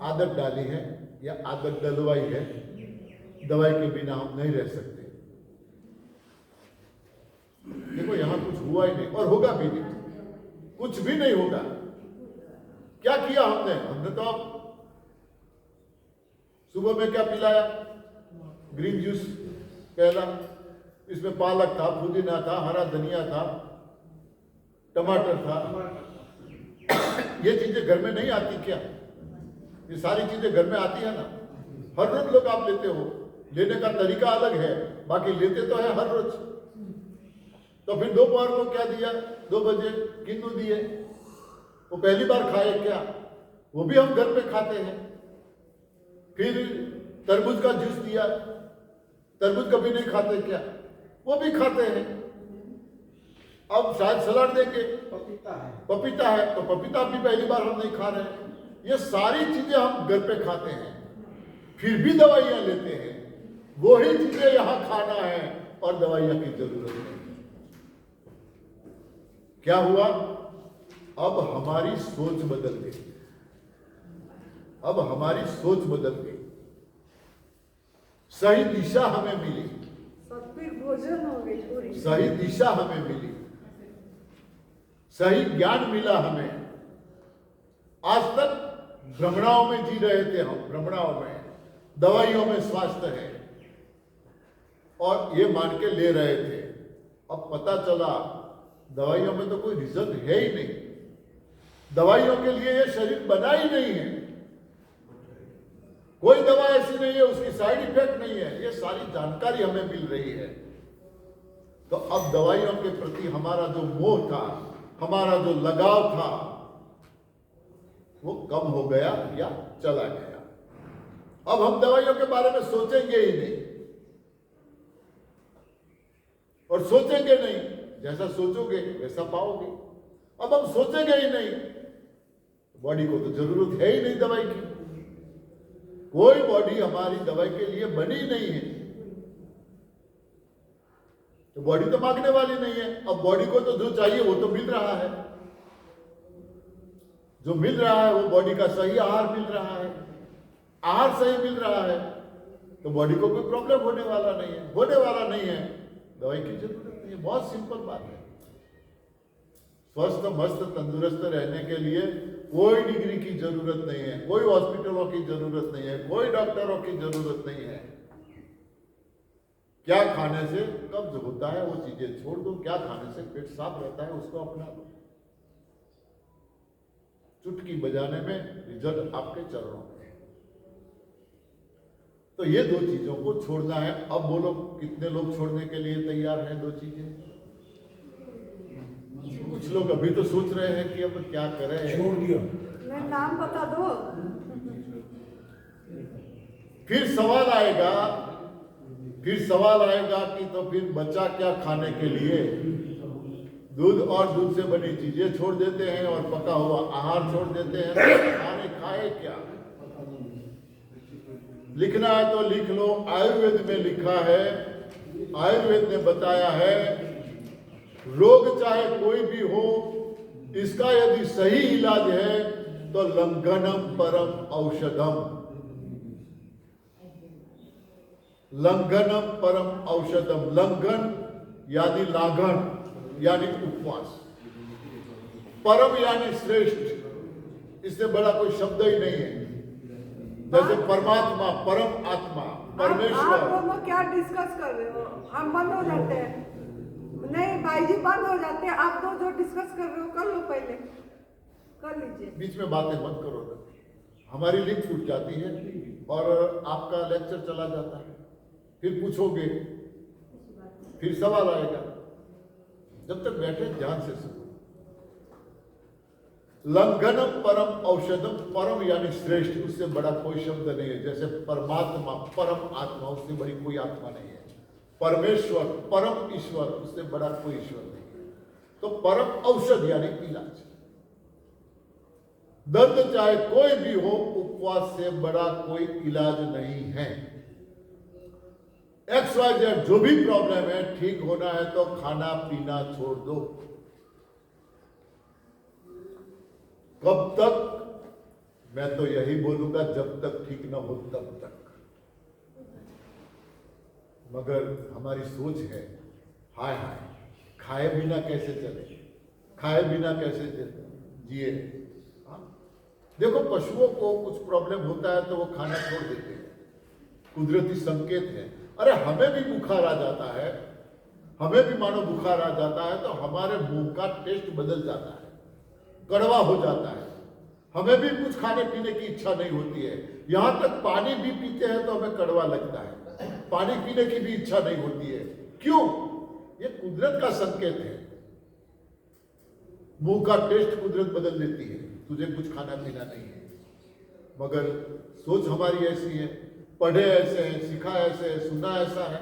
आदत डाली है या आदत डलवाई है, दवाई के बिना हम नहीं रह सकते। देखो यहां कुछ हुआ ही नहीं और होगा भी नहीं, कुछ भी नहीं होगा। क्या किया हमने? हमने तो अब सुबह में क्या पिलाया? ग्रीन जूस पहला, इसमें पालक था, पुदीना था, हरा धनिया था, टमाटर था। ये चीजें घर में नहीं आती क्या? ये सारी चीजें घर में आती है ना। हर रोज लोग आप लेते हो, लेने का तरीका अलग है, बाकी लेते तो है हर रोज। तो फिर दोपहर को क्या दिया? 2 बजे किन्नू दिए, वो पहली बार खाए क्या? वो भी हम घर पे खाते हैं। फिर तरबूज का जूस दिया, तरबूज कभी नहीं खाते क्या? वो भी खाते हैं। अब शायद सलाद देंगे, पपीता है। पपीता है तो पपीता भी पहली बार हम नहीं खा रहे हैं। ये सारी चीजें हम घर पे खाते हैं, फिर भी दवाइयां लेते हैं। वही चीजें यहां खाना है और दवाइयां की जरूरत नहीं। क्या हुआ? अब हमारी सोच बदल गई, अब हमारी सोच बदल गई, सही दिशा हमें मिली, सात्विक भोजन हो गई पूरी। सही दिशा हमें मिली, सही ज्ञान मिला हमें। आज तक भ्रमणाओं में जी रहे थे हम, भ्रमणाओं में, दवाइयों में स्वास्थ्य है और ये मान के ले रहे थे। अब पता चला दवाइयों में तो कोई रिजल्ट है ही नहीं, दवाइयों के लिए ये शरीर बना ही नहीं है। कोई दवा ऐसी नहीं है, उसकी साइड इफेक्ट नहीं है, ये सारी जानकारी हमें मिल रही है। तो अब दवाइयों के प्रति हमारा जो मोह था, हमारा जो लगाव था, वो कम हो गया या चला गया। अब हम दवाइयों के बारे में सोचेंगे ही नहीं, और सोचेंगे नहीं, जैसा सोचोगे वैसा पाओगे। अब हम सोचेंगे ही नहीं, बॉडी को तो जरूरत है ही नहीं दवाई की। कोई बॉडी हमारी दवाई के लिए बनी नहीं है, तो बॉडी तो मांगने वाली नहीं है। अब बॉडी को तो जो चाहिए वो तो मिल रहा है, जो मिल रहा है वो बॉडी का सही आहार मिल रहा है, आहार सही मिल रहा है, तो बॉडी को कोई प्रॉब्लम होने वाला नहीं है, दवाई की जरूरत नहीं है। बहुत सिंपल बात है। स्वस्थ मस्त तंदुरुस्त रहने के लिए कोई डिग्री की जरूरत नहीं है, कोई हॉस्पिटलों की जरूरत नहीं है, कोई डॉक्टरों की जरूरत नहीं है। क्या खाने से कब्ज होता है वो चीजें छोड़ दो, क्या खाने से पेट साफ रहता है उसको अपना दो। चुटकी बजाने में रिजल्ट आपके चरणों में है। तो ये दो चीजों को छोड़ना है। अब बोलो कितने लोग छोड़ने के लिए तैयार हैं दो चीजें? कुछ लोग अभी तो सोच रहे हैं कि अब क्या करें, छोड़ दिया। नहीं, नाम बता दो। फिर सवाल आएगा कि तो फिर बचा क्या खाने के लिए? दूध और दूध से बनी चीजें छोड़ देते हैं और पका हुआ आहार छोड़ देते हैं, तो खाए क्या? लिखना है तो लिख लो। आयुर्वेद में लिखा है, आयुर्वेद ने बताया है, रोग चाहे कोई भी हो, इसका यदि सही इलाज है तो लंघनम परम औषधम। लंघनम परम औषधम। लंघन यानी लाघन यानी उपवास, परम यानी श्रेष्ठ, इससे बड़ा कोई शब्द ही नहीं है। जैसे परमात्मा, परम आत्मा, परमेश्वर। आप दोनों क्या डिस्कस कर रहे हो? हम बंद हो जाते हैं। नहीं भाई जी, बंद हो जाते हैं। आप दो जो डिस्कस कर रहे हो कर लो, पहले कर लीजिए। बीच में बातें मत करो ना, हमारी लिंक टूट जाती है और आपका लेक्चर चला जाता है। फिर पूछोगे, फिर सवाल आएगा। जब तक बैठे ध्यान से सुनो। लंघनम परम औषधम, परम यानी श्रेष्ठ, उससे बड़ा कोई शब्द नहीं है। जैसे परमात्मा, परम आत्मा, उससे बड़ी कोई आत्मा नहीं है। परमेश्वर, परम ईश्वर, उससे बड़ा कोई ईश्वर नहीं है। तो परम औषध यानी इलाज। दर्द चाहे कोई भी हो, उपवास से बड़ा कोई इलाज नहीं है। XYZ जो भी प्रॉब्लम है, ठीक होना है तो खाना पीना छोड़ दो। कब तक? मैं तो यही बोलूंगा, जब तक ठीक ना हो तब तक। मगर हमारी सोच है, हाय हाय, खाए बिना कैसे चले, खाए बिना कैसे जिए। देखो, पशुओं को कुछ प्रॉब्लम होता है तो वो खाना छोड़ देते हैं, कुदरती संकेत है। अरे हमें भी बुखार आ जाता है, हमें भी मानो बुखार आ जाता है तो हमारे मुंह का टेस्ट बदल जाता है, कड़वा हो जाता है, हमें भी कुछ खाने पीने की इच्छा नहीं होती है। यहां तक पानी भी पीते हैं तो हमें कड़वा लगता है, पानी पीने की भी इच्छा नहीं होती है। क्यों? ये कुदरत का संकेत है। मुंह का टेस्ट कुदरत बदल देती है, तुझे कुछ खाना पीना नहीं है। मगर सोच हमारी ऐसी है, पढ़े ऐसे हैं, सीखा ऐसे है, सुना ऐसा है,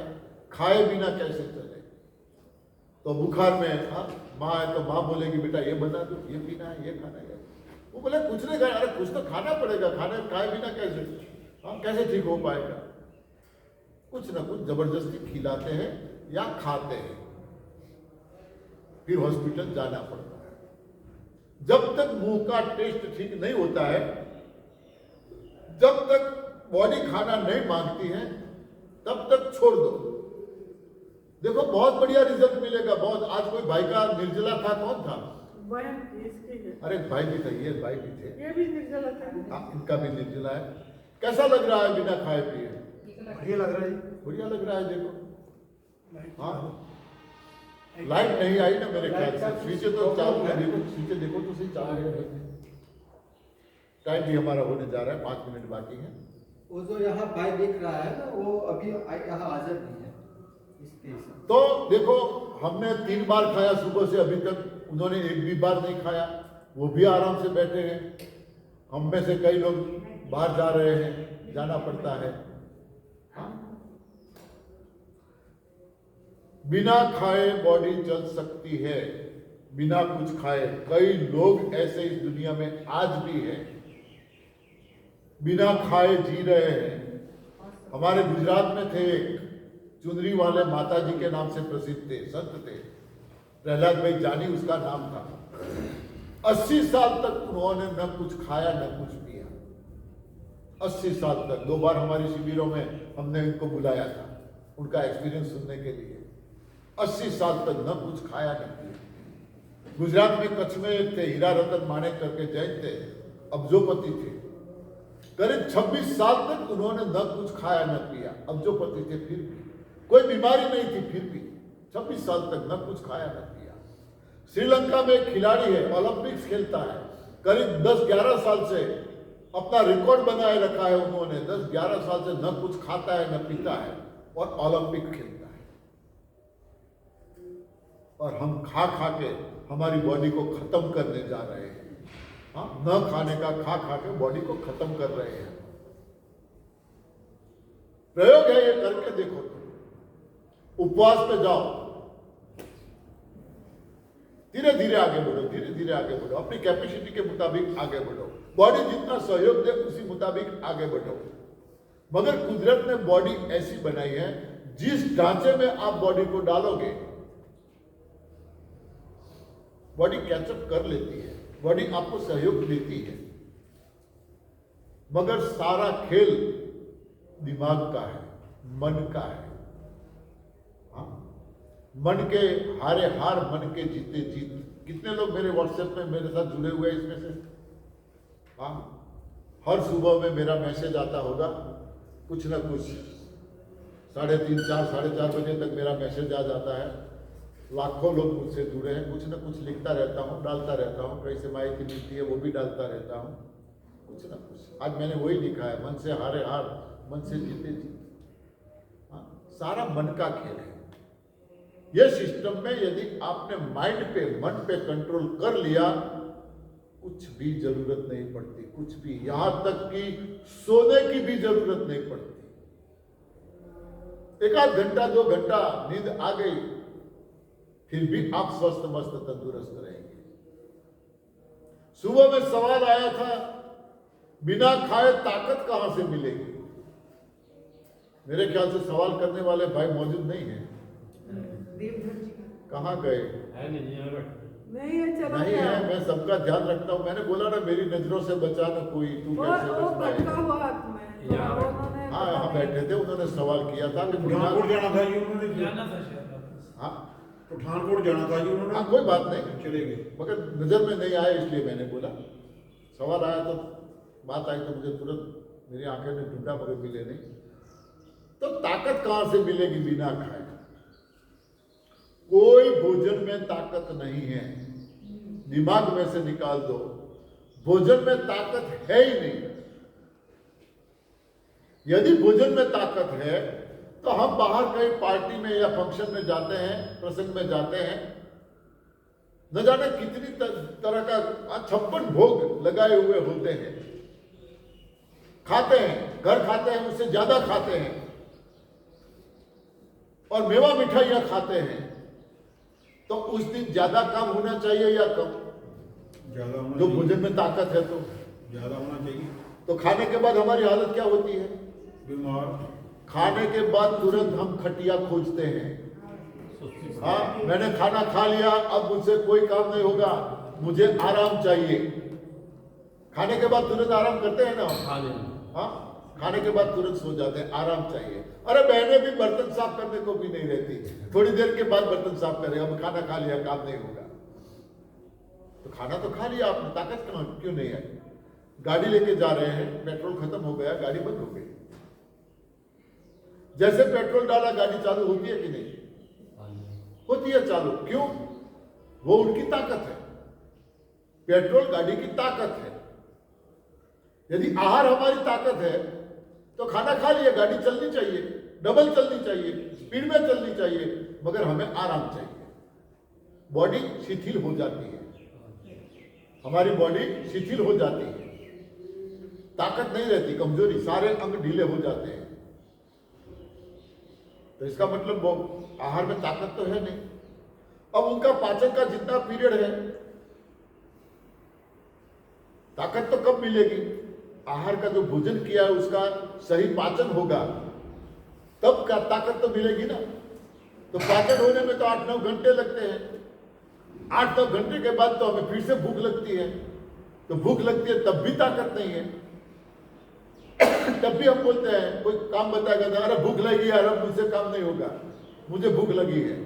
खाए बिना कैसे चले। तो बुखार में माँ है तो माँ बोलेगी बेटा ये बना दो, ये पीना है, ये खाना है। वो बोले कुछ नहीं खाना। अरे कुछ तो खाना पड़ेगा, खाए बिना कैसे? कैसे ठीक हो पाएगा? कुछ ना कुछ जबरदस्ती खिलाते हैं या खाते हैं, फिर हॉस्पिटल जाना पड़ता है। जब तक मुंह का टेस्ट ठीक नहीं होता है, जब तक बॉडी खाना नहीं मांगती है, तब तक छोड़ दो। देखो बहुत बढ़िया रिजल्ट मिलेगा। बहुत। आज कोई भाई का निर्जला था, कौन था? बहन थी इसकी है। अरे भाई भी था, ये भाई भी थे, ये भी निर्जला था। इनका भी निर्जला है। कैसा लग रहा है बिना खाए पिए? बढ़िया लग रहा है। बढ़िया लग रहा है। देखो, हाँ, लाइट नहीं आई ना मेरे ख्याल से। स्विच तो चालू है, देखो स्विच देखो तो सही चालू है। टाइम भी हमारा होने जा रहा है, 5 मिनट बाकी है। वो जो यहाँ भाई दिख रहा है ना, वो अभी यहाँ हाजिर नहीं है इस केस में। तो देखो, हमने 3 बार खाया सुबह से अभी तक, उन्होंने एक भी बार नहीं खाया, वो भी आराम से बैठे हैं। हम में से कई लोग बाहर जा रहे हैं, जाना पड़ता है। हाँ? बिना खाए बॉडी चल सकती है, बिना कुछ खाए। कई लोग ऐसे इस दुनिया में आज भी हैं, बिना खाए जी रहे हैं। हमारे गुजरात में थे एक चुनरी वाले माता जी के नाम से प्रसिद्ध थे, संत थे, प्रहलाद भाई जानी उसका नाम था। 80 साल तक उन्होंने न कुछ खाया न कुछ पिया। 80 साल तक 2 बार हमारी शिविरों में हमने इनको बुलाया था उनका एक्सपीरियंस सुनने के लिए। 80 साल तक न कुछ खाया न पिया। गुजरात में कच्छ में एक थे, हीरा रतन माणेक करके जैन थे, अब्जोपति थे। करीब 26 साल तक उन्होंने न कुछ खाया न पिया, अब्जोपति थे, फिर भी कोई बीमारी नहीं थी, फिर भी 26 साल तक न कुछ खाया न पिया। श्रीलंका में एक खिलाड़ी है, ओलंपिक्स खेलता है, करीब 10-11 साल से अपना रिकॉर्ड बनाए रखा है उन्होंने। 10-11 साल से न कुछ खाता है न पीता है और ओलंपिक खेलता है। और हम खा खा के हमारी बॉडी को खत्म करने जा रहे हैं। हाँ, न खाने का खा खा के बॉडी को खत्म कर रहे हैं। प्रयोग है ये, करके देखो। उपवास पे जाओ, धीरे धीरे आगे बढ़ो, धीरे धीरे आगे बढ़ो, अपनी कैपेसिटी के मुताबिक आगे बढ़ो। बॉडी जितना सहयोग दे उसी मुताबिक आगे बढ़ो। मगर कुदरत ने बॉडी ऐसी बनाई है, जिस ढांचे में आप बॉडी को डालोगे बॉडी कैचअप कर लेती है, बॉडी आपको सहयोग देती है। मगर सारा खेल दिमाग का है, मन का है। हाँ? मन के हारे हार, मन के जीते जीत। कितने लोग मेरे व्हाट्सएप में मेरे साथ जुड़े हुए हैं इसमें से? हाँ, हर सुबह में मेरा मैसेज आता होगा, कुछ ना कुछ 3:30, 4, 4:30 बजे तक मेरा मैसेज आ जाता है। लाखों लोग मुझसे जुड़े हैं, कुछ ना कुछ लिखता रहता हूँ, डालता रहता हूँ, कैसे माहिती मिलती है वो भी डालता रहता हूँ, कुछ ना कुछ। आज मैंने वही लिखा है, मन से हारे हार, मन से जीते जीत। हाँ, सारा मन का खेल है। ये सिस्टम में यदि आपने माइंड पे, मन पे कंट्रोल कर लिया, कुछ भी जरूरत नहीं पड़ती, कुछ भी, यहां तक कि सोने की भी जरूरत नहीं पड़ती। 1 घंटा 2 घंटा नींद आ गई, फिर भी आप स्वस्थ मस्त तंदुरुस्त रहेंगे। सुबह में सवाल आया था, बिना खाए ताकत कहां से मिलेगी? मेरे ख्याल से सवाल करने वाले भाई मौजूद नहीं है। कहाँ गए? नहीं है, चलो नहीं क्या? है, मैं सबका ध्यान रखता हूँ। मैंने बोला ना, मेरी नजरों से बचा ना कोई, तू कैसे वो बच भटका पाएगा? हुआ तुम्हें, तो उन्होंने हाँ, यहाँ बैठे थे, उन्होंने सवाल किया था कि पठानकोट जाना था जी उन्होंने। जाना था शायद। हाँ, पठानकोट जाना था जी उन्होंने। हाँ, कोई बात नहीं, चले गए। मगर नजर में नहीं आया इसलिए मैंने बोला। सवाल आया तो बात आई तो मुझे तुरंत मेरी आंखें ने ढूंढा, मगर मिले नहीं। तो ताकत कहां से मिलेगी बिना खाए? कोई भोजन में ताकत नहीं है, दिमाग में से निकाल दो। भोजन में ताकत है ही नहीं। यदि भोजन में ताकत है तो हम बाहर कहीं पार्टी में या फंक्शन में जाते हैं, प्रसंग में जाते हैं, न जाने कितनी तरह का 56 भोग लगाए हुए होते हैं, खाते हैं, घर खाते हैं, उससे ज्यादा खाते हैं, और मेवा मिठाइयां खाते हैं। तो उस दिन ज्यादा काम होना चाहिए या कम? ज्यादा होना जो चाहिए। भोजन में ताकत है तो ज्यादा होना चाहिए। तो खाने के बाद हमारी हालत क्या होती है? बीमार। खाने के बाद तुरंत हम खटिया खोजते हैं। हाँ, मैंने खाना खा लिया, अब मुझसे कोई काम नहीं होगा, मुझे आराम चाहिए। खाने के बाद तुरंत आराम करते हैं ना हम? हाँ, खाने के बाद तुरंत सो जाते हैं, आराम चाहिए। अरे बहनें भी बर्तन साफ करने को भी नहीं रहती, थोड़ी देर के बाद बर्तन साफ करें, अब खाना खा लिया, काम नहीं होगा। तो खाना तो खा लिया आपने, ताकत कहां, क्यों नहीं आई? गाड़ी लेके जा रहे हैं, पेट्रोल खत्म हो गया, गाड़ी बंद हो गई। जैसे पेट्रोल डाला, गाड़ी चालू होती है कि नहीं? होती है चालू। क्यों? वो उनकी ताकत है। पेट्रोल गाड़ी की ताकत है। यदि आहार हमारी ताकत है तो खाना खा लिया, गाड़ी चलनी चाहिए, डबल चलनी चाहिए, स्पीड में चलनी चाहिए, मगर हमें आराम चाहिए। बॉडी शिथिल हो जाती है, हमारी बॉडी शिथिल हो जाती है, ताकत नहीं रहती, कमजोरी, सारे अंग ढीले हो जाते हैं। तो इसका मतलब वो आहार में ताकत तो है नहीं। अब उनका पाचन का जितना पीरियड है, ताकत तो कब मिलेगी? आहार का जो भोजन किया है उसका सही पाचन होगा, तब का ताकत तो मिलेगी ना। तो पाचन होने में तो 8-9 घंटे लगते हैं। 8-9 घंटे के बाद तो हमें फिर से भूख लगती है, तो भूख लगती है तब भी ताकत नहीं है। तब भी हम बोलते हैं, कोई काम बताएगा, अरे भूख लगी यार, अब मुझसे काम नहीं होगा, मुझे भूख लगी है।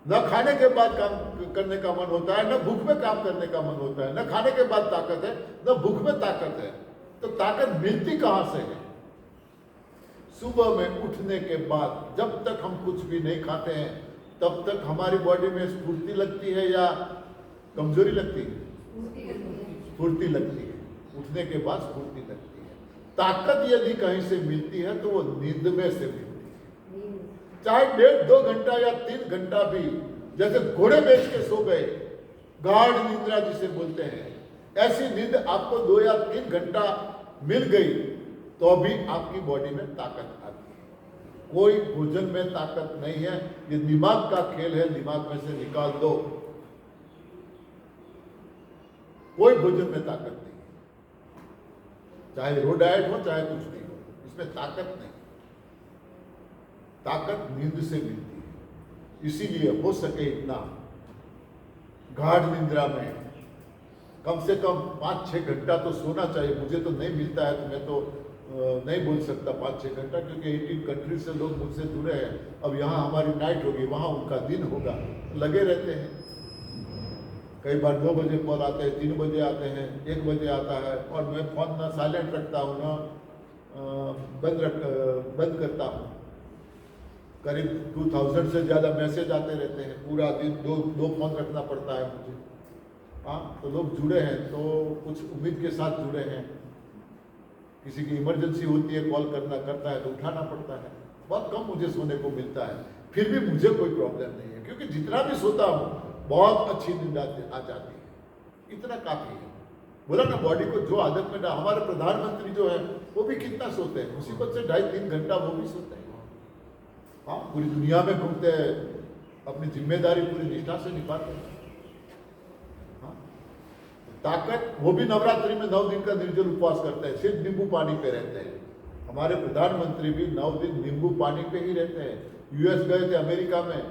न खाने के बाद काम करने का मन होता है, न भूख में काम करने का मन होता है। न खाने के बाद ताकत है, न भूख में ताकत है। तो ताकत मिलती कहां से है? सुबह में उठने के बाद जब तक हम कुछ भी नहीं खाते हैं, तब तक हमारी बॉडी में स्फूर्ति लगती है या कमजोरी लगती है? स्फूर्ति लगती है। उठने के बाद स्फूर्ति लगती है। ताकत यदि कहीं से मिलती है तो वो नींद में से मिलती है, चाहे 1.5-2 घंटा या 3 घंटा भी। जैसे घोड़े बेच के सो गए, गाढ़ निद्रा जिसे बोलते हैं, ऐसी नींद आपको 2 या 3 घंटा मिल गई तो अभी आपकी बॉडी में ताकत आती है। कोई भोजन में ताकत नहीं है, ये दिमाग का खेल है, दिमाग में से निकाल दो। कोई भोजन में ताकत नहीं, चाहे रो डाइट हो चाहे कुछ भी हो, इसमें ताकत नहीं। ताकत नींद से मिलती है। इसीलिए हो सके इतना गाढ़ निद्रा में कम से कम 5-6 घंटा तो सोना चाहिए। मुझे तो नहीं मिलता है, तो मैं तो नहीं बोल सकता 5-6 घंटा, क्योंकि 18 कंट्रीज से लोग मुझसे जुड़े हैं। अब यहाँ हमारी नाइट होगी, वहाँ उनका दिन होगा, लगे रहते हैं। कई बार 2 बजे कॉल आते हैं, 3 बजे आते हैं, 1 बजे आता है, और मैं फोन ना साइलेंट रखता हूँ ना बंद करता हूँ। करीब 2000 से ज़्यादा मैसेज आते रहते हैं, पूरा दिन दो फोन रखना पड़ता है मुझे। हाँ, तो लोग जुड़े हैं तो कुछ उम्मीद के साथ जुड़े हैं। किसी की इमरजेंसी होती है, कॉल करता है तो उठाना पड़ता है। बहुत कम मुझे सोने को मिलता है, फिर भी मुझे कोई प्रॉब्लम नहीं है, क्योंकि जितना भी सोता हूँ बहुत अच्छी नींद आ जाती है। इतना काफ़ी है। बोला ना, बॉडी को जो आदत में हमारे प्रधानमंत्री जो है वो भी कितना सोते हैं, मुसीबत से 2.5-3 घंटा वो भी सोते हैं। हाँ, पूरी दुनिया में घूमते हैं, अपनी जिम्मेदारी पूरी निष्ठा से निभाते हैं। हाँ, ताकत, वो भी नवरात्रि में 9 दिन का निर्जल उपवास करते हैं, सिर्फ नींबू पानी पे रहते हैं। हमारे प्रधानमंत्री भी 9 दिन नींबू पानी पे ही रहते हैं। यूएस गए थे, अमेरिका में,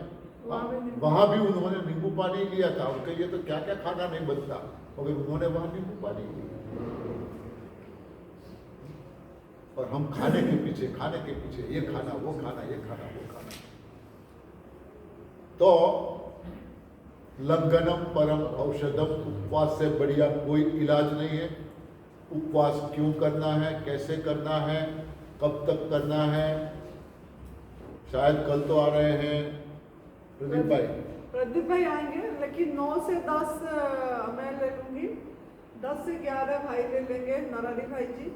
वहां भी उन्होंने नींबू पानी लिया था। उनके लिए तो क्या क्या खाना नहीं बनता, मगर उन्होंने वहां नींबू पानी लिया। और हम खाने के पीछे ये खाना वो खाना, ये खाना वो खाना। तो लंघनम परम औषधम, उपवास से बढ़िया कोई इलाज नहीं है। उपवास क्यों करना है, कैसे करना है, कब तक करना है? शायद कल तो आ रहे हैं प्रदीप भाई आएंगे, लेकिन 9 से 10 मैं ले लूंगी, 10 से 11 भाई ले लेंगे, नरारी भाई जी।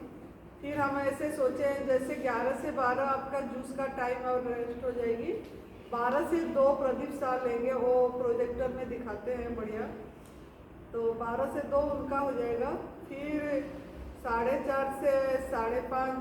फिर हम ऐसे सोचे जैसे 11 से 12 आपका जूस का टाइम और रेस्ट हो जाएगी। 12 से 2 प्रदीप साहब लेंगे, वो प्रोजेक्टर में दिखाते हैं बढ़िया। तो 12 से 2 उनका हो जाएगा। फिर 4:30 से 5:30